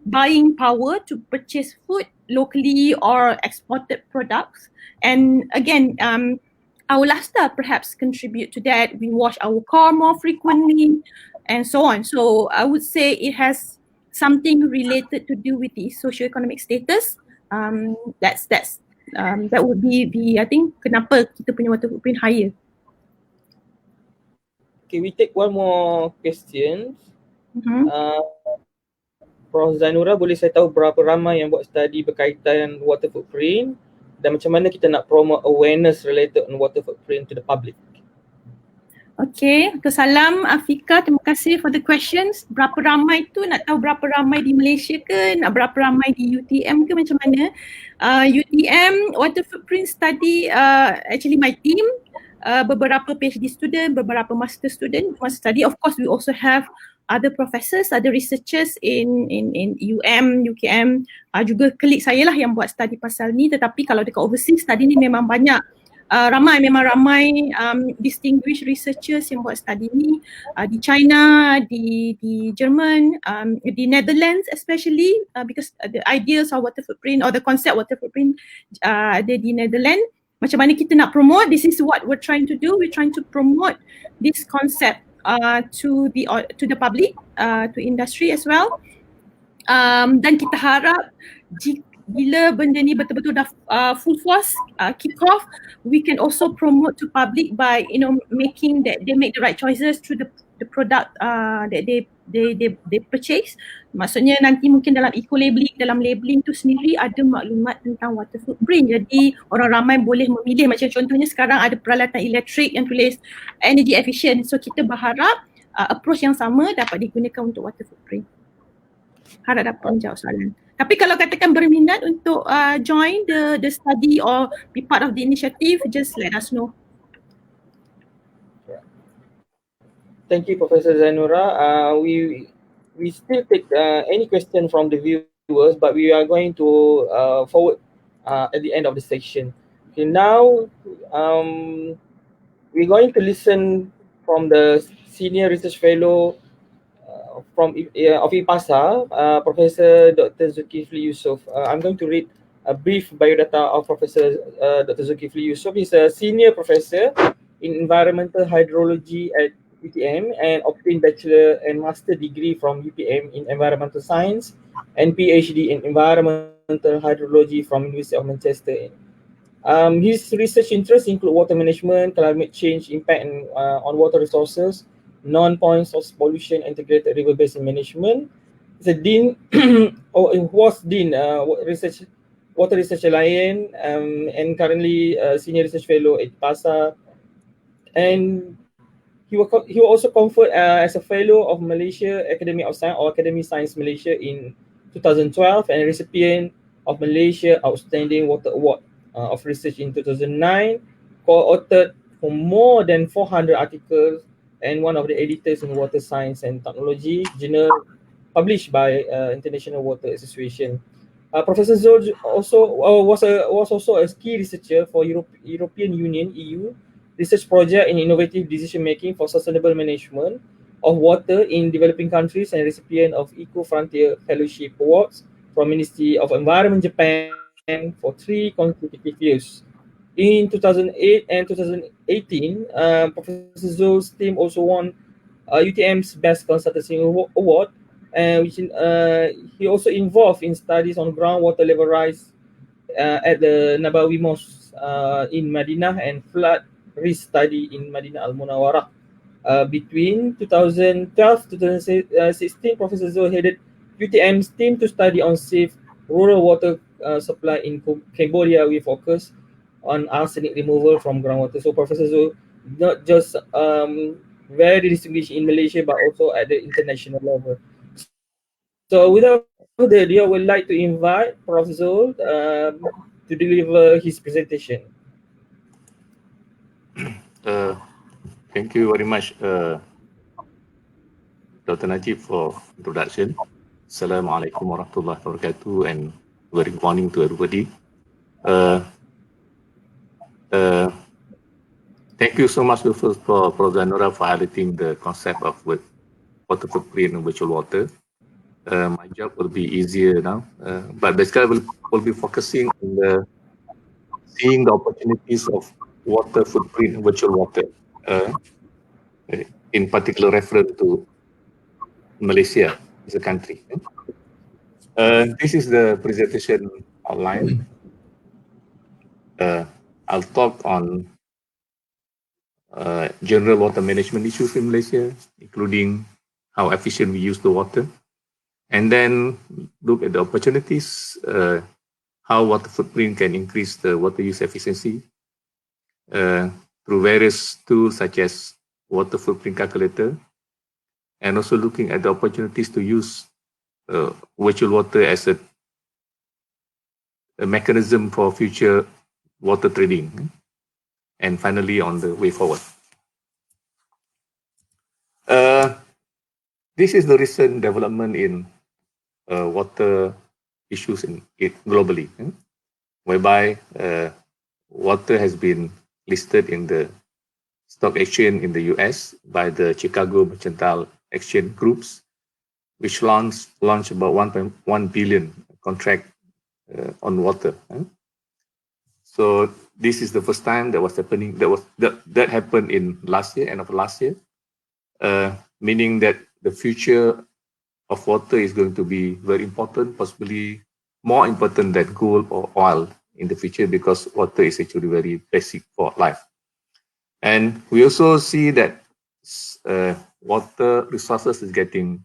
buying power to purchase food locally or exported products. And again, our lifestyle perhaps contribute to that. We wash our car more frequently and so on. So I would say it has something related to do with the socioeconomic status. That would be the, I think, kenapa kita punya water footprint higher. Okay, we take one more question. Prof. Zainura, boleh saya tahu berapa ramai yang buat study berkaitan water footprint dan macam mana kita nak promote awareness related on water footprint to the public? Okay, salam Afika, terima kasih for the questions. Berapa ramai tu, nak tahu berapa ramai di Malaysia ke, nak berapa ramai di UTM ke, macam mana? UTM water footprint study, actually my team, beberapa PhD student, beberapa master student study. Of course, we also have other professors, other researchers in UM, UKM, juga colleague saya lah yang buat study pasal ni. Tetapi kalau dekat overseas study ni memang banyak, ramai distinguished researchers yang buat study ni, di China, di Jerman, di Netherlands especially, because the ideas of water footprint or the concept water footprint ada di Netherlands. Macam mana kita nak promote, this is what we're trying to do. We're trying to promote this concept to the public, to industry as well. Dan kita harap bila benda ni betul-betul dah full force kick off, we can also promote to public by making that they make the right choices through the product that they purchase. Maksudnya nanti mungkin dalam eco-labeling, dalam labeling tu sendiri ada maklumat tentang water footprint. Jadi orang ramai boleh memilih, macam contohnya sekarang ada peralatan elektrik yang tulis energy efficient. So kita berharap approach yang sama dapat digunakan untuk water footprint. Harap dapat menjawab soalan. Tapi kalau katakan berminat untuk join the study or be part of the initiative, just let us know. Thank you, Professor Zainura. We still take any question from the viewers, but we are going to forward at the end of the section. Okay, now we're going to listen from the Senior Research Fellow of IPASA, Professor Dr. Zulkifli Yusof. I'm going to read a brief biodata of Professor Dr. Zulkifli Yusof. He's a senior professor in environmental hydrology at UTM and obtained bachelor and master degree from UPM in environmental science and PhD in environmental hydrology from University of Manchester. His research interests include water management, climate change impact on water resources, non-point source pollution, integrated river basin management. He's a dean or was dean Water Research Alliance and currently senior research fellow at PASA. And he was also conferred as a fellow of Malaysia Academy of Science or Academy Science Malaysia in 2012 and a recipient of Malaysia Outstanding Water Award of Research in 2009, co-authored for more than 400 articles and one of the editors in Water Science and Technology journal published by International Water Association. Professor Zul also was also a key researcher for European Union (EU) research project in innovative decision making for sustainable management of water in developing countries and recipient of Eco Frontier Fellowship Awards from Ministry of Environment Japan for 3 consecutive years. In 2008 and 2018, Professor Zul's team also won UTM's Best Consultancy Award, which he also involved in studies on groundwater level rise at the Nabawi Mosque in Madinah and flood risk study in Madinah Al-Munawwarah. Between 2012 to 2016, Professor Zul headed UTM's team to study on safe rural water supply in Cambodia with focus on arsenic removal from groundwater. So Professor Zul not just very distinguished in Malaysia but also at the international level. So without further ado, I would like to invite Prof. Zul to deliver his presentation. Thank you very much, Dr. Najib, for introduction. Assalamualaikum warahmatullahi wabarakatuh, and very good morning to everybody. Thank you so much for Zanora for highlighting the concept of water footprint and virtual water. My job will be easier now, but basically will be focusing on seeing the opportunities of water footprint and virtual water, in particular reference to Malaysia as a country. This is the presentation outline. I'll talk on general water management issues in Malaysia, including how efficient we use the water, and then look at the opportunities, how water footprint can increase the water use efficiency through various tools such as water footprint calculator, and also looking at the opportunities to use virtual water as a mechanism for future water trading, and finally on the way forward. This is the recent development in water issues globally, whereby water has been listed in the stock exchange in the US by the Chicago Mercantile Exchange Groups, which launched about 1.1 billion contract on water. So this is the first time that was happening. That happened in last year, end of last year, meaning that the future of water is going to be very important, possibly more important than gold or oil in the future, because water is actually very basic for life. And we also see that water resources is getting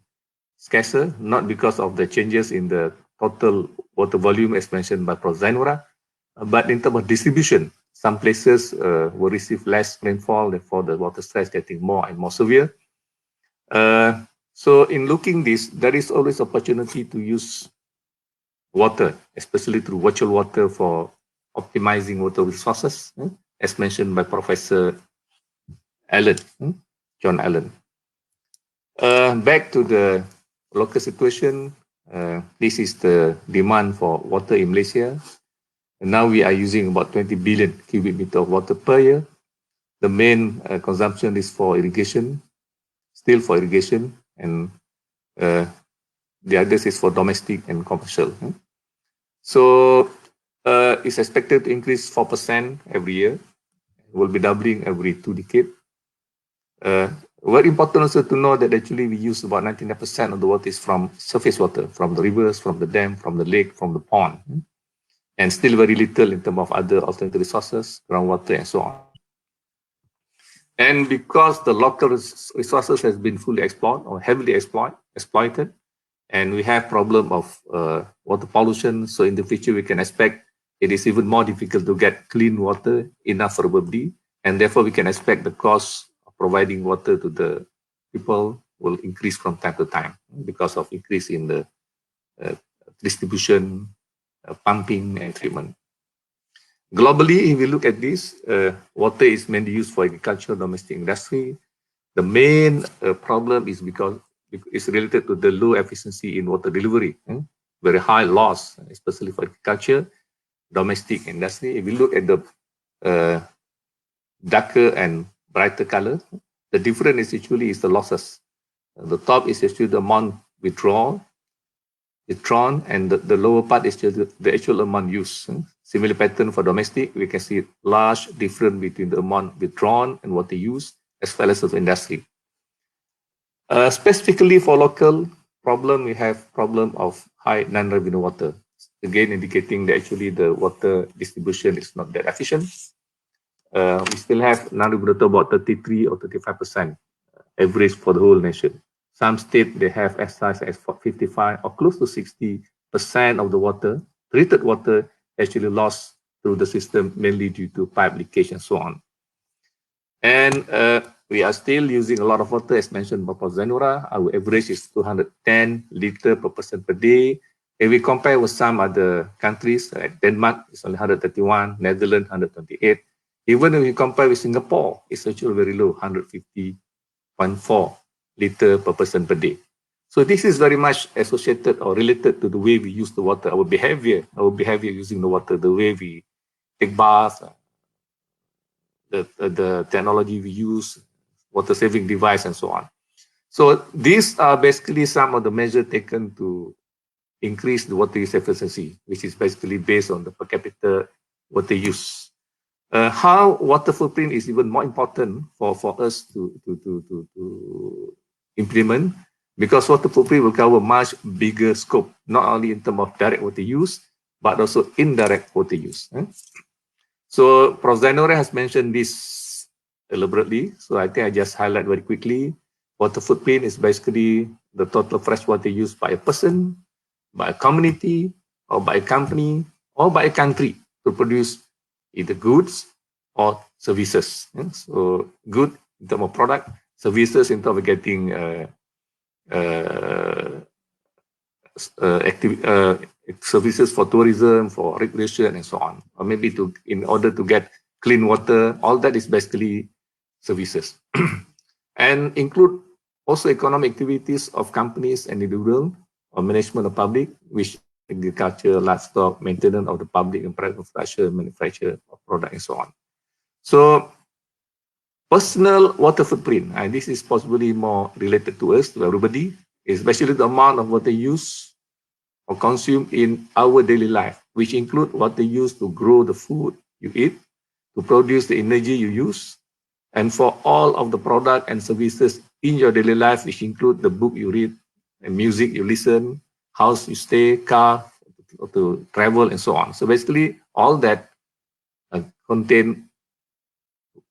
scarcer, not because of the changes in the total water volume as mentioned by Prof. Zainura, but in terms of distribution. Some places will receive less rainfall, therefore the water stress getting more and more severe. So in looking this, there is always opportunity to use water, especially through virtual water for optimizing water resources, as mentioned by Professor Allen, John Allen. Back to the local situation, this is the demand for water in Malaysia. And now we are using about 20 billion cubic meter of water per year. The main consumption is for irrigation, still for irrigation, and the others is for domestic and commercial. So it's expected to increase 4% every year. It will be doubling every 2 decades. Very important also to know that actually we use about 99% of the water is from surface water, from the rivers, from the dam, from the lake, from the pond, and still very little in terms of other alternative resources, groundwater and so on. And because the local resources has been fully exploited or heavily exploited, and we have problem of water pollution, so in the future we can expect it is even more difficult to get clean water enough for everybody, and therefore we can expect the cost of providing water to the people will increase from time to time because of increase in the distribution, pumping and treatment. Globally, if we look at this, water is mainly used for agriculture, domestic industry. The main problem is because it's related to the low efficiency in water delivery, very high loss, especially for agriculture, domestic industry. If we look at the darker and brighter color, the difference is actually is the losses. The top is actually the amount withdrawn, and the lower part is just the actual amount used. Similar pattern for domestic, we can see large difference between the amount withdrawn and what they use, as well as the industry. Specifically for local problem, we have problem of high non-revenue water. Again, indicating that actually the water distribution is not that efficient. We still have non-revenue water about 33 or 35% average for the whole nation. Some states, they have as high as 55 or close to 60% of the water, treated water, actually lost through the system, mainly due to pipe leakage and so on. And we are still using a lot of water, as mentioned by Prof. Zainura. Our average is 210 liters per person per day. If we compare with some other countries, like Denmark is only 131, Netherlands 128, Even if you compare with Singapore, it's actually very low, 150.4 liter per person per day. So this is very much associated or related to the way we use the water, our behavior using the water, the way we take baths, the technology we use, water saving device, and so on. So these are basically some of the measures taken to increase the water use efficiency, which is basically based on the per capita water use. How water footprint is even more important for us to implement, because water footprint will cover much bigger scope, not only in terms of direct water use, but also indirect water use. So Prof. Zainore has mentioned this elaborately, so I think I just highlight very quickly. Water footprint is basically the total freshwater used by a person, by a community, or by a company, or by a country to produce either goods or services. So good in terms of product, services in terms of getting services for tourism, for recreation, and so on, or maybe in order to get clean water. All that is basically services, and include also economic activities of companies and individual, or management of public, which agriculture, livestock, maintenance of the public and private infrastructure, manufacture of product, and so on. So personal water footprint, and this is possibly more related to us, to everybody, especially the amount of water used or consumed in our daily life, which include water used to grow the food you eat, to produce the energy you use, and for all of the product and services in your daily life, which include the book you read, and music you listen, house you stay, car to travel, and so on. So basically, all that contain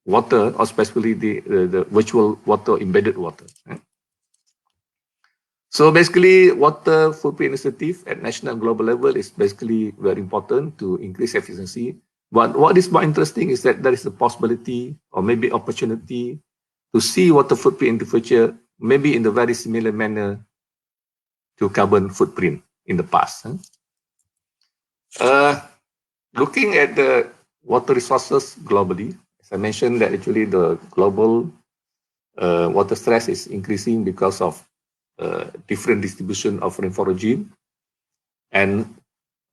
water, or especially the virtual water, embedded water. So basically, water footprint initiative at national and global level is basically very important to increase efficiency. But what is more interesting is that there is a possibility or maybe opportunity to see water footprint in the future, maybe in the very similar manner to carbon footprint in the past. Looking at the water resources globally, as I mentioned, that actually the global water stress is increasing because of different distribution of rainfall regime. And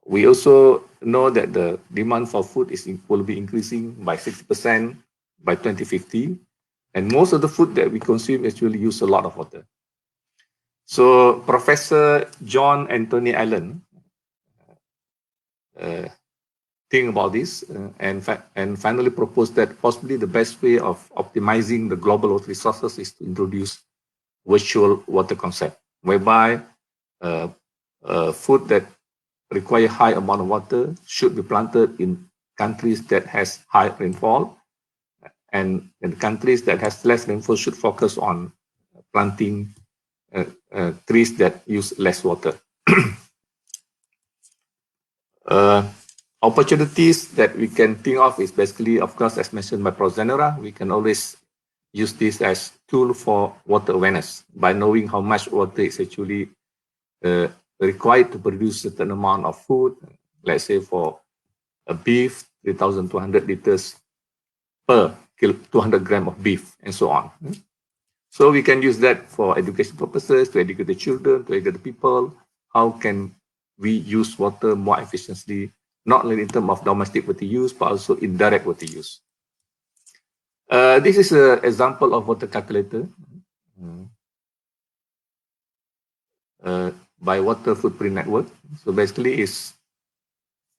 we also know that the demand for food will be increasing by 60% by 2050. And most of the food that we consume actually use a lot of water. So Professor John Anthony Allen think about this and finally proposed that possibly the best way of optimizing the global water resources is to introduce virtual water concept, whereby food that require high amount of water should be planted in countries that has high rainfall, and in countries that has less rainfall should focus on planting trees that use less water. Opportunities that we can think of is basically, of course, as mentioned by Prof. Zainore, we can always use this as tool for water awareness by knowing how much water is actually required to produce a certain amount of food. Let's say for a beef, 3,200 liters per 200 gram of beef, and so on. So we can use that for education purposes, to educate the children, to educate the people. How can we use water more efficiently, not only in terms of domestic water use, but also indirect water use. This is an example of water calculator by Water Footprint Network. So basically, it's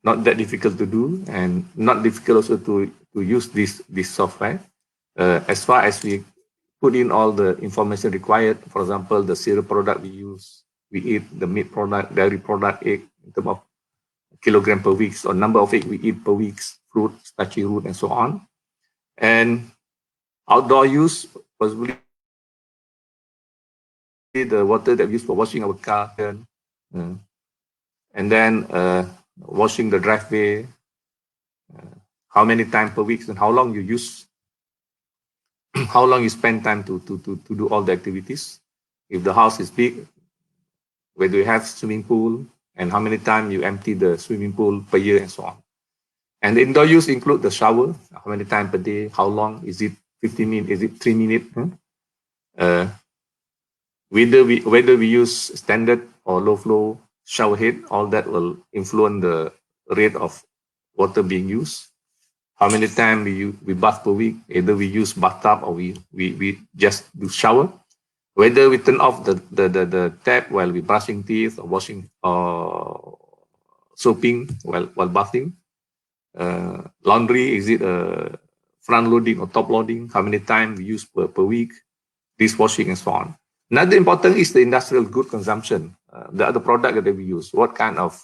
not that difficult to do, and not difficult also to use this software. As far as we put in all the information required, for example, the cereal product we use, we eat, the meat product, dairy product, egg, in terms of kilogram per week, or number of egg we eat per week, fruit, starchy root, and so on. And outdoor use, possibly the water that we use for washing our car, and then washing the driveway, how many times per week, and how long you use, how long you spend time to do all the activities. If the house is big, whether you have swimming pool, and how many times you empty the swimming pool per year, and so on. And the indoor use include the shower, how many times per day, how long, is it 15 minutes, is it 3 minutes? Whether we use standard or low flow shower head, all that will influence the rate of water being used. How many times we bath per week, either we use bathtub or we just do shower. Whether we turn off the tap while we brushing teeth or washing or soaping while bathing. Laundry, is it front loading or top loading? How many times we use per week? Dishwashing and so on. Another important is the industrial good consumption, the other product that we use, what kind of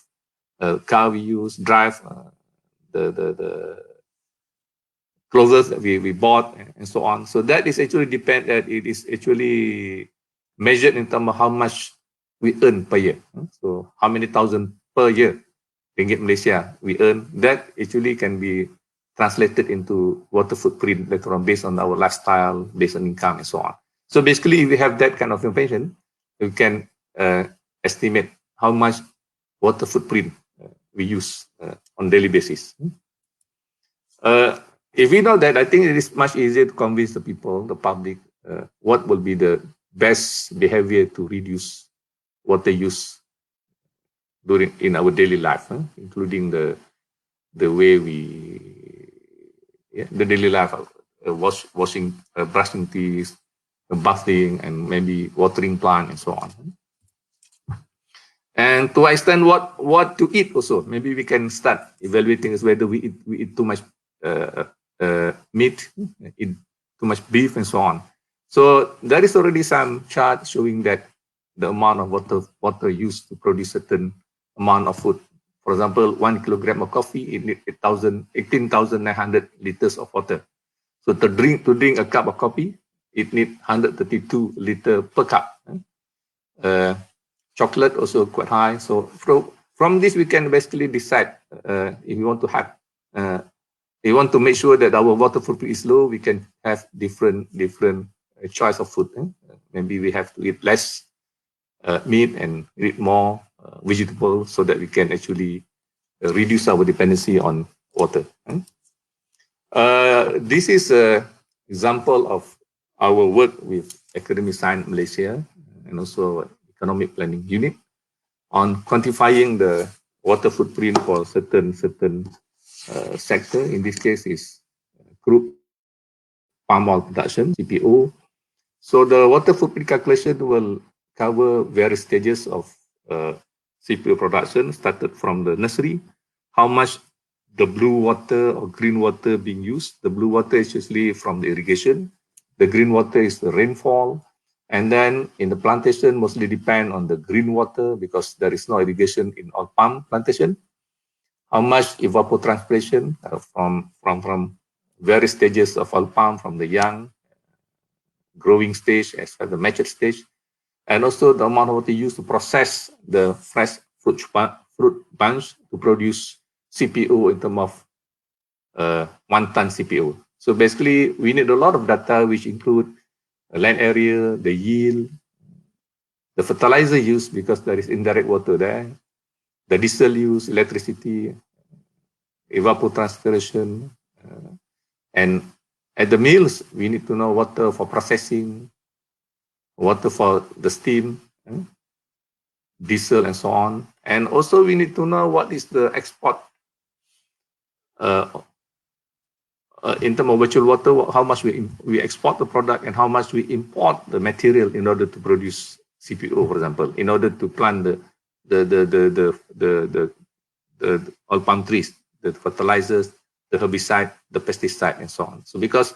car we use, drive, the clothes that we bought and so on. So that is actually it is actually measured in terms of how much we earn per year. So how many thousand per year ringgit Malaysia we earn, that actually can be translated into water footprint later on based on our lifestyle, based on income and so on. So basically, if we have that kind of information, we can estimate how much water footprint we use on daily basis. If we know that, I think it is much easier to convince the people, the public, what will be the best behavior to reduce water use in our daily life, including the way the daily life, washing, brushing teeth, bathing, and maybe watering plant and so on. And to extend what to eat also, maybe we can start evaluating whether we eat too much meat, eat too much beef and so on. So there is already some chart showing that the amount of water used to produce certain amount of food. For example, 1 kilogram of coffee, it needs 18,900 liters of water. So to drink a cup of coffee, it needs 132 liters per cup. Chocolate also quite high. So from this, we can basically decide if we want to have, we want to make sure that our water footprint is low, we can have different choice of food. Maybe we have to eat less meat and eat more vegetables so that we can actually reduce our dependency on water. This is an example of our work with Academic Science Malaysia and also Economic Planning Unit on quantifying the water footprint for certain sector. In this case is crude palm oil production, CPO. So the water footprint calculation will cover various stages of CPO production, started from the nursery, how much the blue water or green water being used. The blue water is usually from the irrigation. The green water is the rainfall. And then in the plantation, mostly depend on the green water because there is no irrigation in all palm plantation. How much evapotranspiration from various stages of all palm, from the young, growing stage as well as the matured stage. And also the amount of water used to process the fresh fruit bunch to produce CPO in terms of 1 ton CPO. So basically, we need a lot of data which include land area, the yield, the fertilizer use because there is indirect water there, the diesel use, electricity, evapotranspiration, and at the mills, we need to know water for processing, water for the steam, diesel and so on. And also we need to know what is the export in terms of virtual water, how much we export the product and how much we import the material in order to produce CPO, for example, in order to plant the all palm trees, the fertilizers, the herbicide, the pesticide, and so on. So because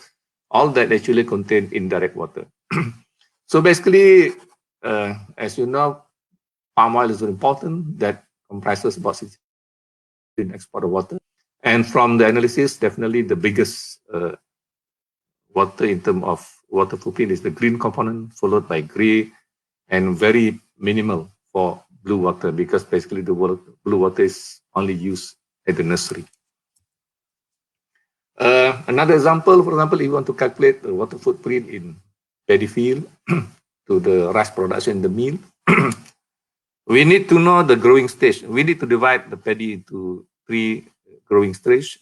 all that actually contain indirect water. So basically, as you know, palm oil is very important. That comprises about 60% export of water. And from the analysis, definitely the biggest water in terms of water footprint is the green component, followed by gray, and very minimal for blue water because basically the blue water is only used at the nursery. Another example, for example, if you want to calculate the water footprint in paddy field to the rice production in the mill, we need to know the growing stage. We need to divide the paddy into 3 growing stage.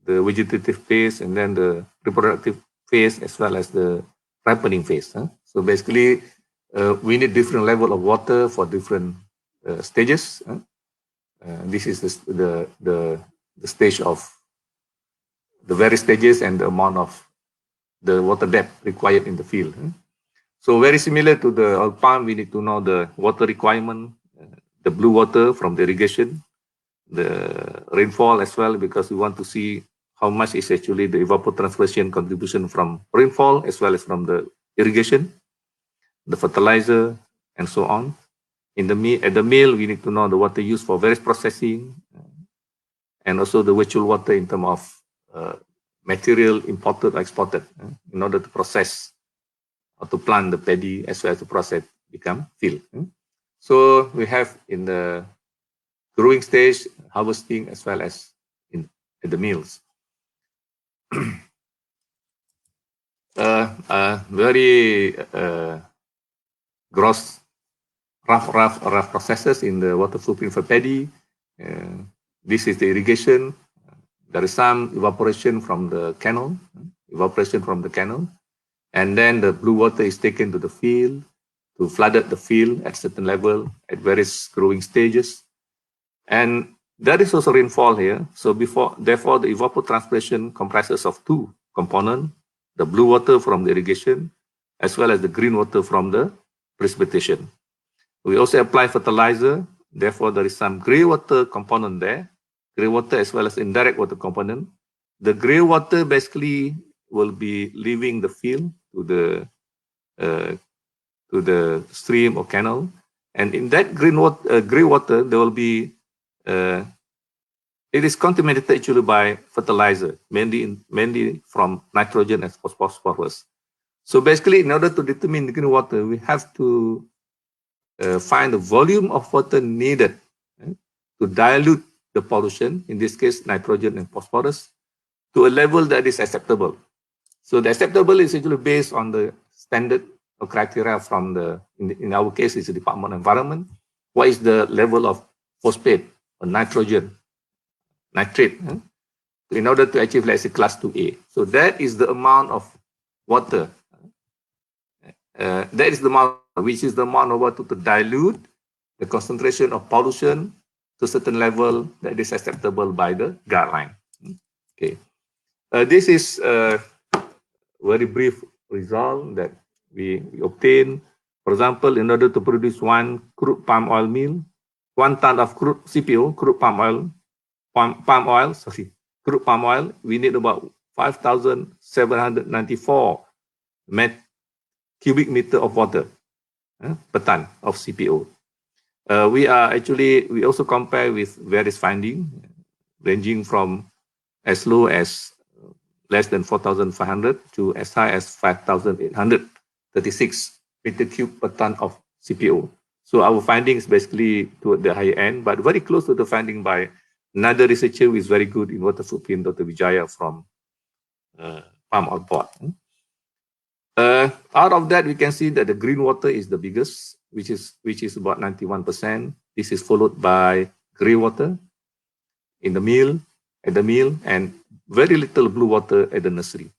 the vegetative phase, and then the reproductive phase, as well as the ripening phase. So basically, we need different level of water for different stages. This is the stage of the various stages and the amount of the water depth required in the field. So very similar to the oil palm, we need to know the water requirement, the blue water from the irrigation, the rainfall as well, because we want to see how much is actually the evapotranspiration contribution from rainfall as well as from the irrigation, the fertilizer, and so on. At the mill, we need to know the water used for various processing, and also the virtual water in terms of material imported or exported in order to process or to plant the paddy as well as to process become field. So we have in the growing stage, harvesting, as well as at the mills. Very gross, rough processes in the water footprint for paddy. This is the irrigation. There is some evaporation from the canal, and then the blue water is taken to the field to flood the field at certain level at various growing stages. And there is also rainfall here. So therefore, the evapotranspiration comprises of two components: the blue water from the irrigation, as well as the green water from the precipitation. We also apply fertilizer. Therefore, there is some gray water component there, gray water as well as indirect water component. The gray water basically will be leaving the field to the stream or canal, and in that gray water, there will be it is contaminated actually by fertilizer, mainly from nitrogen and phosphorus. So basically, in order to determine the green water, we have to find the volume of water needed to dilute the pollution, in this case, nitrogen and phosphorus, to a level that is acceptable. So the acceptable is actually based on the standard or criteria from in our case, it's the Department of Environment. What is the level of phosphate or nitrate in order to achieve, let's say, class 2A. So that is the amount of water. That is the amount, which is the amount of water to dilute the concentration of pollution to a certain level that is acceptable by the guideline. Okay. This is a very brief result that we obtain. For example, in order to produce 1 crude palm oil meal, 1 ton of crude CPO, crude palm oil, we need about 5,794 cubic meter of water per ton of CPO. We also compare with various findings, ranging from as low as less than 4,500 to as high as 5,836 meter cube per ton of CPO. So our findings basically toward the higher end, but very close to the finding by another researcher who is very good in water footprint, Dr. Vijaya from Palm Oil Board. Out of that, we can see that the green water is the biggest, which is about 91%. This is followed by gray water at the mill, and very little blue water at the nursery.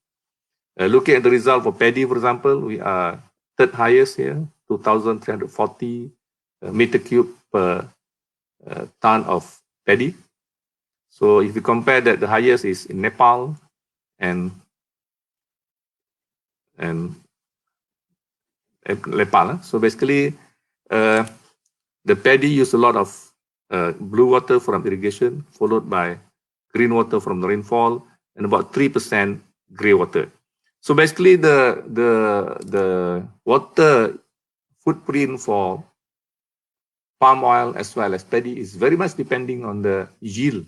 Looking at the result for paddy, for example, we are third highest here, 2,340 meter cube per ton of paddy. So if you compare that, the highest is in Nepal and Nepal. So basically, the paddy use a lot of blue water from irrigation, followed by green water from the rainfall, and about 3% gray water. So basically, the water footprint for palm oil as well as paddy is very much depending on the yield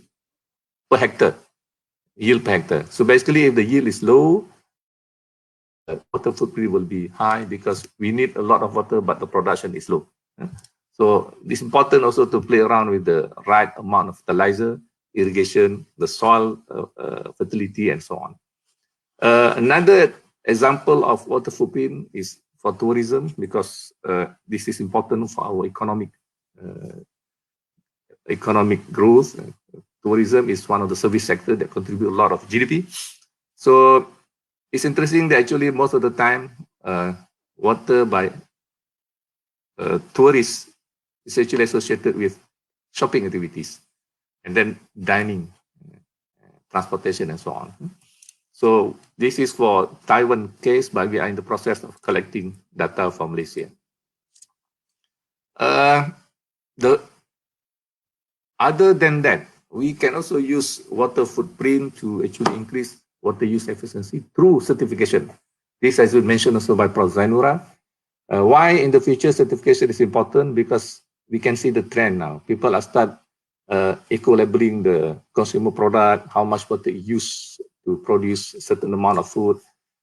per hectare. So basically, if the yield is low, water footprint will be high because we need a lot of water, but the production is low. So it's important also to play around with the right amount of fertilizer, irrigation, the soil fertility, and so on. Another example of water footprint is for tourism, because this is important for our economic growth, tourism is one of the service sector that contribute a lot of GDP. So it's interesting that actually most of the time, water by tourists is actually associated with shopping activities, and then dining, transportation, and so on. So this is for Taiwan case, but we are in the process of collecting data from Malaysia. Other than that, we can also use water footprint to actually increase water use efficiency through certification. This has been mentioned also by Prof. Zainura. Why in the future certification is important? Because we can see the trend now. People are start eco-labeling the consumer product, how much water is used to produce a certain amount of food.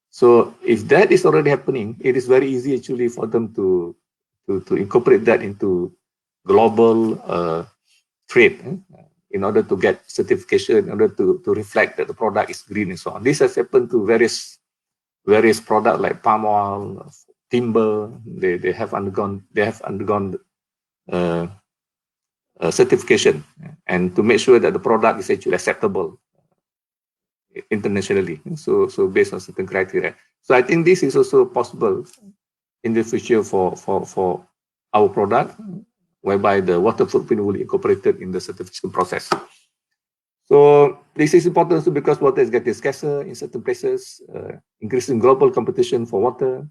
So if that is already happening, it is very easy actually for them to incorporate that into global trade in order to get certification, in order to reflect that the product is green and so on. This has happened to various products like palm oil, timber. They have undergone certification, and to make sure that the product is actually acceptable internationally. So based on certain criteria. So I think this is also possible in the future for our product, whereby the water footprint will be incorporated in the certification process. So this is important also because water is getting scarcer in certain places, increasing global competition for water,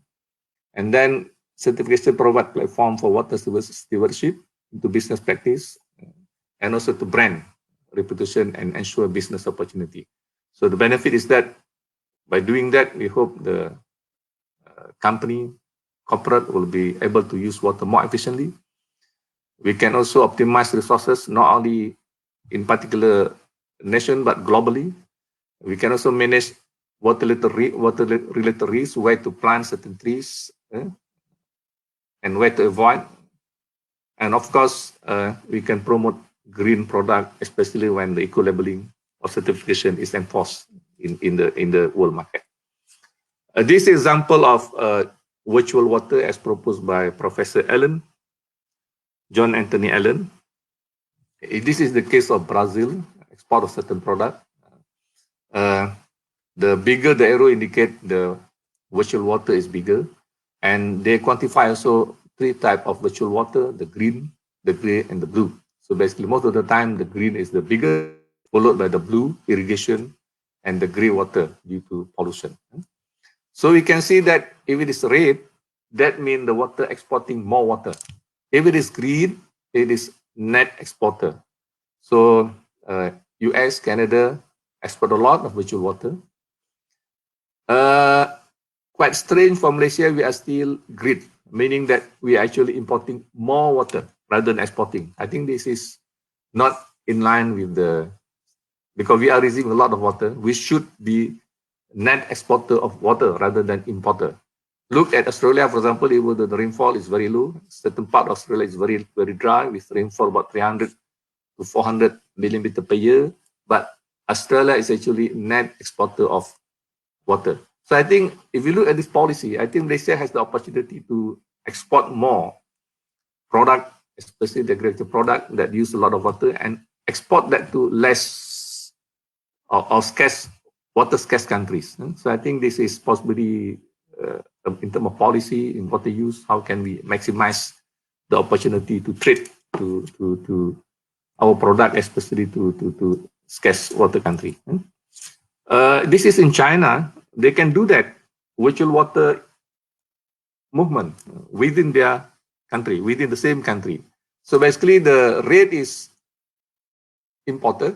and then certification provide platform for water stewardship into business practice, and also to brand reputation and ensure business opportunity. So the benefit is that by doing that, we hope the corporate will be able to use water more efficiently. We can also optimize resources, not only in particular nation, but globally. We can also manage water-related risks, where to plant certain trees and where to avoid. And of course, we can promote green product, especially when the eco-labeling or certification is enforced in the world market. This example of virtual water as proposed by Professor John Anthony Allen. This is the case of Brazil, export of certain product. The bigger the arrow indicate, the virtual water is bigger. And they quantify also 3 types of virtual water: the green, the gray, and the blue. So basically, most of the time, the green is the bigger, followed by the blue, irrigation, and the gray water due to pollution. So we can see that if it is red, that means the water exporting more water. If it is green, it is net exporter. So US, Canada export a lot of virtual water. Quite strange for Malaysia, we are still green, meaning that we are actually importing more water rather than exporting. I think this is not in line with because we are receiving a lot of water, we should be net exporter of water rather than importer. Look at Australia, for example, even though the rainfall is very low, certain part of Australia is very, very dry with rainfall about 300 to 400 millimeter per year. But Australia is actually net exporter of water. So I think if you look at this policy, I think Malaysia has the opportunity to export more product, especially the greater product that use a lot of water, and export that to less or scarce, water scarce countries. So I think this is possibly in terms of policy in water use, how can we maximize the opportunity to trade to our product, especially to scarce water country. This is in China. They can do that virtual water movement within their country, within the same country. So basically the red is importer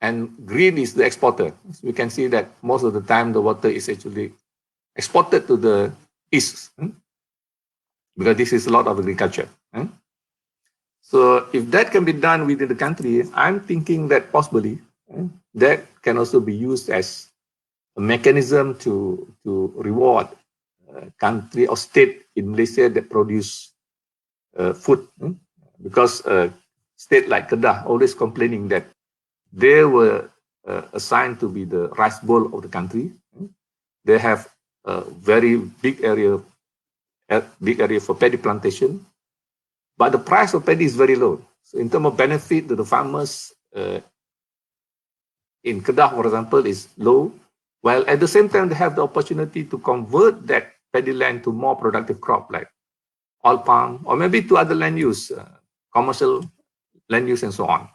and green is the exporter. So we can see that most of the time the water is actually exported to the east because this is a lot of agriculture. So if that can be done within the country, I'm thinking that possibly that can also be used as a mechanism to reward country or state in Malaysia that produce food, because state like Kedah always complaining that they were assigned to be the rice bowl of the country. They have a very big area for paddy plantation, but the price of paddy is very low. So in terms of benefit to the farmers, in Kedah, for example, is low, while at the same time they have the opportunity to convert that paddy land to more productive crop like oil palm or maybe to other land use, commercial land use and so on.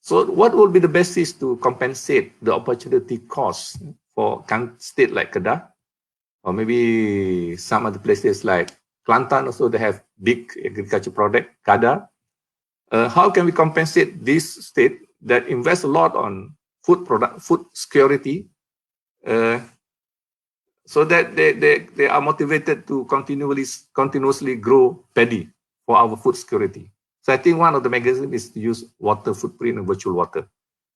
So what will be the basis to compensate the opportunity cost for state like Kedah or maybe some other places like Kelantan also they have big agriculture product, Kada. How can we compensate this state that invests a lot on food security so that they are motivated to continuously grow paddy for our food security? So I think one of the mechanisms is to use water footprint and virtual water.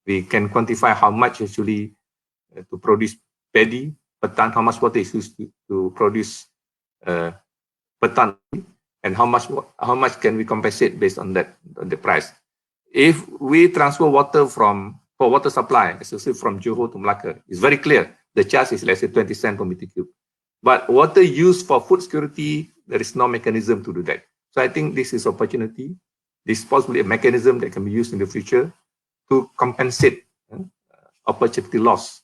We can quantify how much actually to produce paddy per ton, how much water is used to produce per ton, and how much can we compensate based on that the price. If we transfer water for water supply, especially from Johor to Melaka, it's very clear. The charge is, let's say, 20 cents per meter cube. But water used for food security, there is no mechanism to do that. So I think this is opportunity. This is possibly a mechanism that can be used in the future to compensate opportunity loss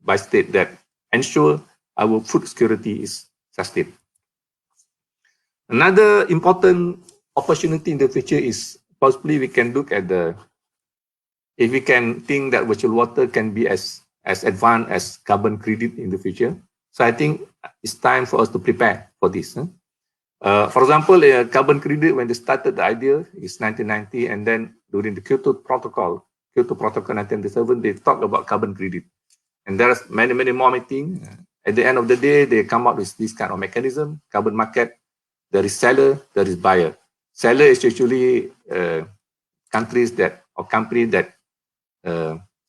by state that ensure our food security is sustained. Another important opportunity in the future is possibly we can look at if we can think that virtual water can be as advanced as carbon credit in the future. So I think it's time for us to prepare for this. For example, carbon credit, when they started the idea, is 1990, and then during the Kyoto Protocol 1997, they talked about carbon credit. And there's many more meetings. At the end of the day, they come up with this kind of mechanism, carbon market. There is seller, there is buyer. Seller is usually companies that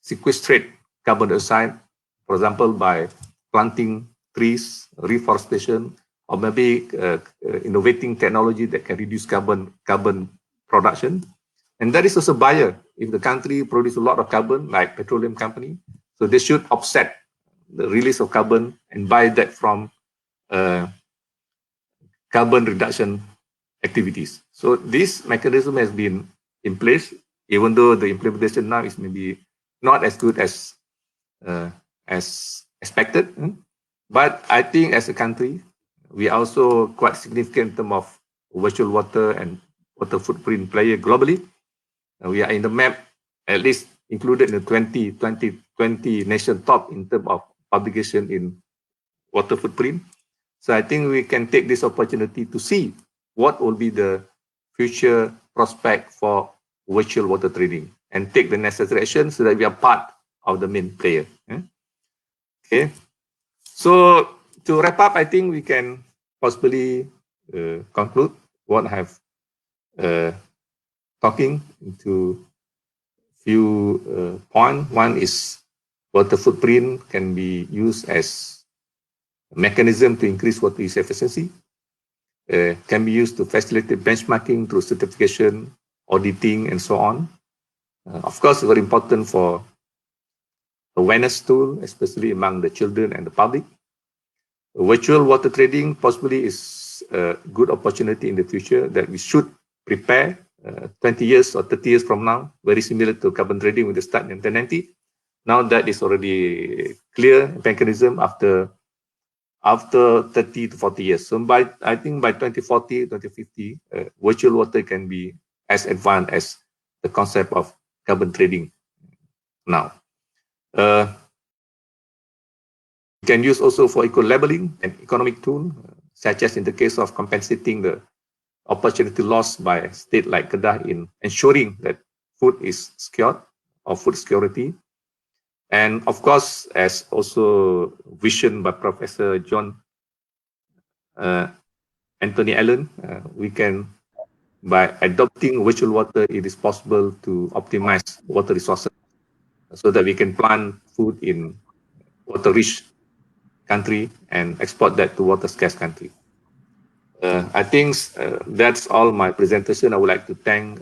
sequestrate carbon dioxide, for example, by planting trees, reforestation, or maybe innovating technology that can reduce carbon production. And there is also buyer. If the country produces a lot of carbon, like petroleum company, so they should offset the release of carbon and buy that from carbon reduction activities. So this mechanism has been in place, even though the implementation now is maybe not as good as expected. But I think as a country, we are also quite significant in terms of virtual water and water footprint player globally. We are in the map, at least included in the 2020 nation top in terms of publication in water footprint. So I think we can take this opportunity to see what will be the future prospect for virtual water trading and take the necessary action so that we are part of the main player. Okay. So to wrap up, I think we can possibly conclude what I have talking into few points. One is water footprint can be used as a mechanism to increase water use efficiency. Can be used to facilitate benchmarking through certification, auditing, and so on. Of course, very important for awareness tool, especially among the children and the public. Virtual water trading possibly is a good opportunity in the future that we should prepare 20 years or 30 years from now, very similar to carbon trading when they start in 1990. Now that is already clear mechanism after 30 to 40 years. So I think by 2040, 2050, virtual water can be as advanced as the concept of carbon trading now. We can use also for eco-labeling and economic tool, such as in the case of compensating the opportunity lost by a state like Kedah in ensuring that food is secured or food security. And of course, as also visioned by Professor John Anthony Allen, we can, by adopting virtual water, it is possible to optimize water resources so that we can plant food in water-rich country and export that to water-scarce country. I think that's all my presentation. I would like to thank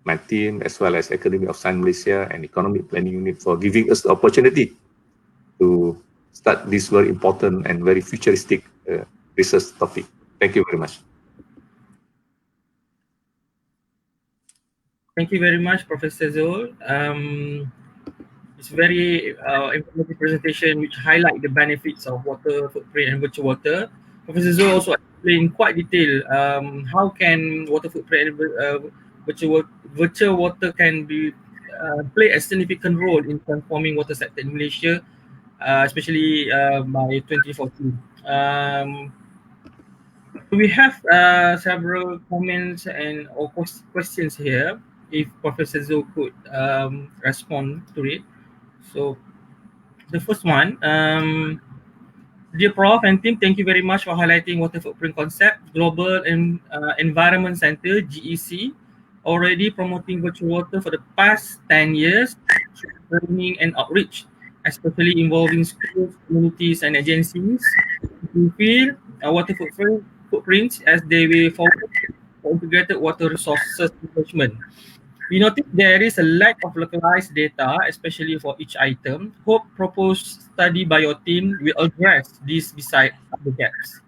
my team as well as Academy of Science Malaysia and Economic Planning Unit for giving us the opportunity to start this very important and very futuristic research topic. Thank you very much. Thank you very much, Professor Zul. It's very informative presentation which highlight the benefits of water footprint and virtual water. Professor Zul also explained quite detail how can water footprint and virtual water can be play a significant role in transforming water sector in Malaysia, especially by 2040. We have several comments and or questions here. If Professor Zul could respond to it. So the first one, dear Prof and team, thank you very much for highlighting water footprint concept. Global Environment Center (GEC) already promoting virtual water for the past 10 years through training and outreach, especially involving schools, communities, and agencies. We feel water footprints as they way forward for integrated water resources management. We notice there is a lack of localized data, especially for each item. Hope proposed study by your team will address these beside other gaps.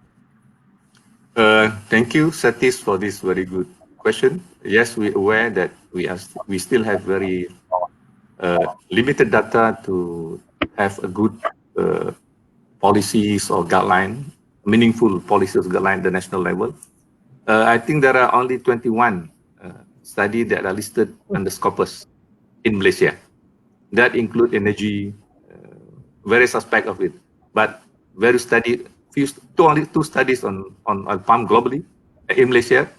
Thank you, Satish, for this very good question. Yes, we're aware that we still have very limited data to have a good policies or guideline, meaningful policies guideline at the national level. I think there are only 21 studies that are listed under Scopus in Malaysia. That include energy, various aspects of it. But only two studies on palm globally in Malaysia,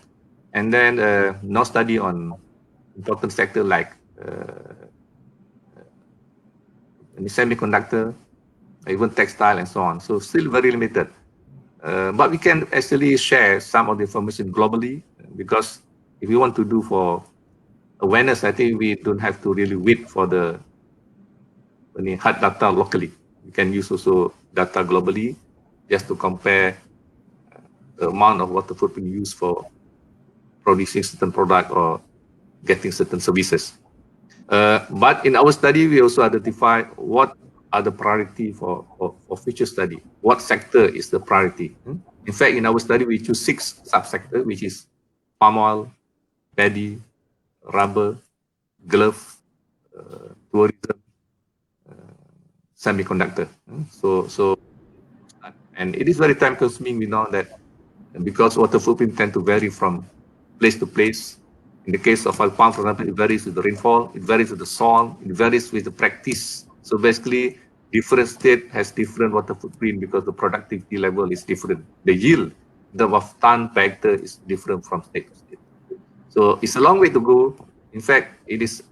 and then no study on important sector like semiconductor, even textile and so on. So still very limited. But we can actually share some of the information globally, because if we want to do for awareness, I think we don't have to really wait for the hard data locally. We can use also data globally just to compare the amount of water footprint used for producing certain product or getting certain services. But in our study, we also identify what are the priority for future study. What sector is the priority? In fact, in our study, we choose 6 subsectors, which is palm oil, paddy, rubber, glove, tourism, semiconductor. And it is very time consuming. We know that because water footprint tend to vary from place to place. In the case of palm, for example, it varies with the rainfall, it varies with the soil, it varies with the practice. So basically, different state has different water footprint because the productivity level is different. The yield, the ton per hectare is different from state to state. So it's a long way to go. In fact, it is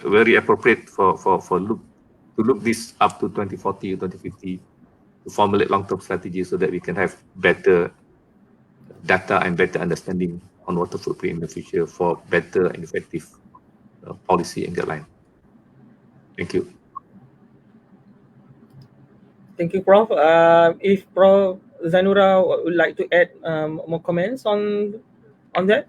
very appropriate for look this up to 2040 or 2050 to formulate long-term strategies so that we can have better data and better understanding on water footprint in the future for better and effective policy and guideline. Thank you. Thank you, Prof. If Prof. Zainura would like to add more comments on that.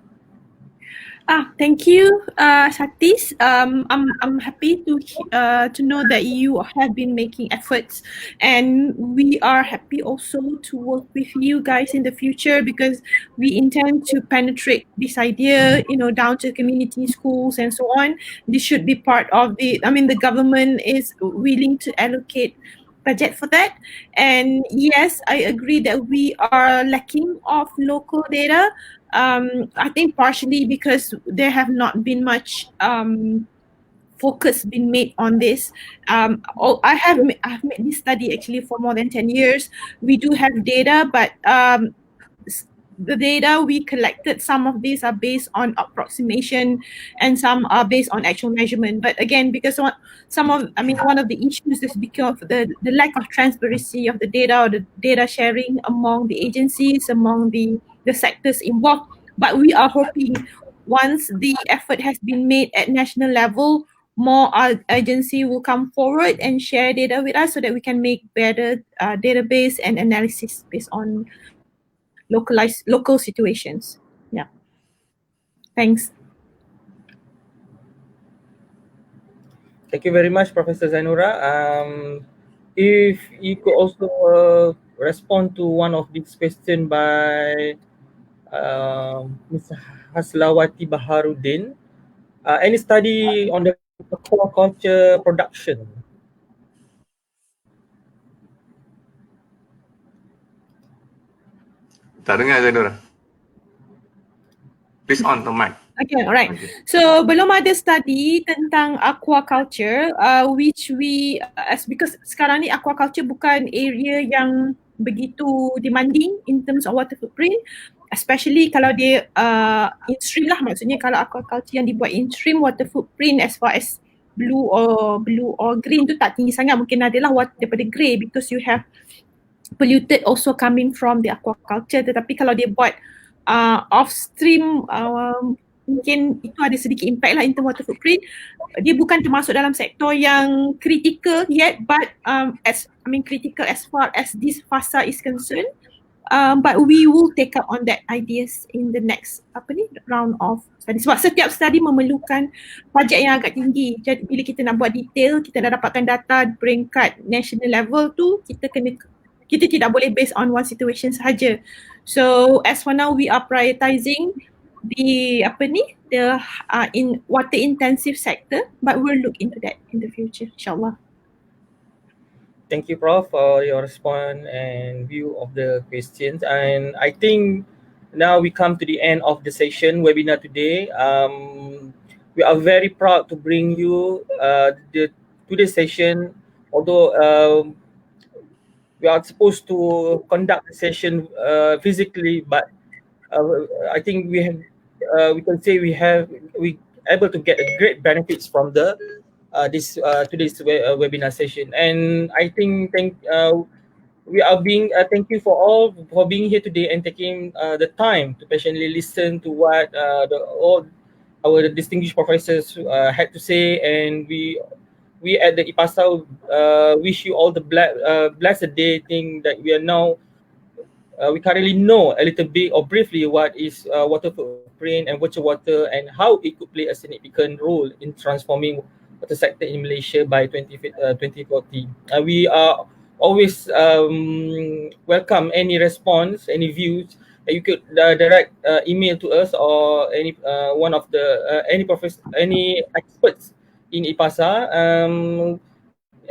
Thank you, Satish. I'm happy to know that you have been making efforts, and we are happy also to work with you guys in the future, because we intend to penetrate this idea, down to community schools and so on. This should be part of the government is willing to allocate budget for that. And yes, I agree that we are lacking of local data. I think partially because there have not been much focus been made on this. I've made this study actually for more than 10 years. We do have data, but the data we collected, some of these are based on approximation and some are based on actual measurement. But again, because one of the issues is because of the lack of transparency of the data or the data sharing among the agencies, among the sectors involved. But we are hoping once the effort has been made at national level, more agency will come forward and share data with us so that we can make better database and analysis based on local situations. Yeah. Thanks. Thank you very much, Professor Zainura. If you could also respond to one of these questions by Ms. Haslawati Baharuddin. Any study on the aquaculture production? Tak dengar saya Nora. Please on the mic. Okay, alright. Okay. So belum ada study tentang aquaculture, which we because sekarang ni aquaculture bukan area yang begitu demanding in terms of water footprint, especially kalau dia in stream lah, maksudnya kalau aquaculture yang dibuat in stream, water footprint as far as blue or green tu tak tinggi sangat, mungkin adalah water daripada grey because you have polluted also coming from the aquaculture. Tetapi kalau dia buat off stream, mungkin itu ada sedikit impact lah in term water footprint. Dia bukan termasuk dalam sektor yang critical yet, but critical as far as this fasa is concerned. But we will take up on that ideas in the next round of study. Sebab setiap study memerlukan bajet yang agak tinggi. Jadi bila kita nak buat detail, kita dah dapatkan data peringkat national level tu, kita tidak boleh based on one situation sahaja. So as for now, we are prioritizing the in water intensive sector, but we'll look into that in the future, insyaAllah. Thank you, Prof, for your response and view of the questions. And I think now we come to the end of the session webinar today. We are very proud to bring you today's session, although we are supposed to conduct the session physically, but I think we can say we able to get great benefits from today's webinar session. And I think thank you for all for being here today and taking the time to patiently listen to what all our distinguished professors had to say. And we at the IPASA wish you all the blessed day. Think that we are now we currently know a little bit or briefly what is water footprint and virtual water and how it could play a significant role in transforming water sector in Malaysia by 2040. We are always welcome any response, any views. You could direct email to us or any one of the any experts in IPASA.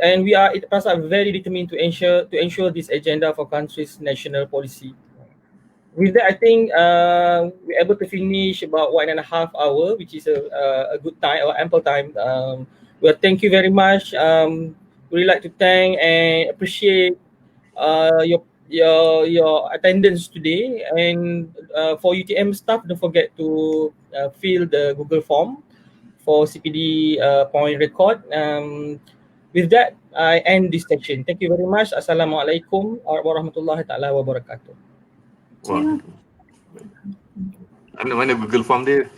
And we are at IPASA very determined to ensure this agenda for country's national policy. With that, I think we're able to finish about 1.5 hours, which is a good time or ample time. Well, thank you very much. We'd like to thank and appreciate your attendance today. And for UTM staff, don't forget to fill the Google form for CPD point record. With that, I end this section. Thank you very much. Assalamualaikum warahmatullahi taala wabarakatuh. Wah. Mana Google Form dia?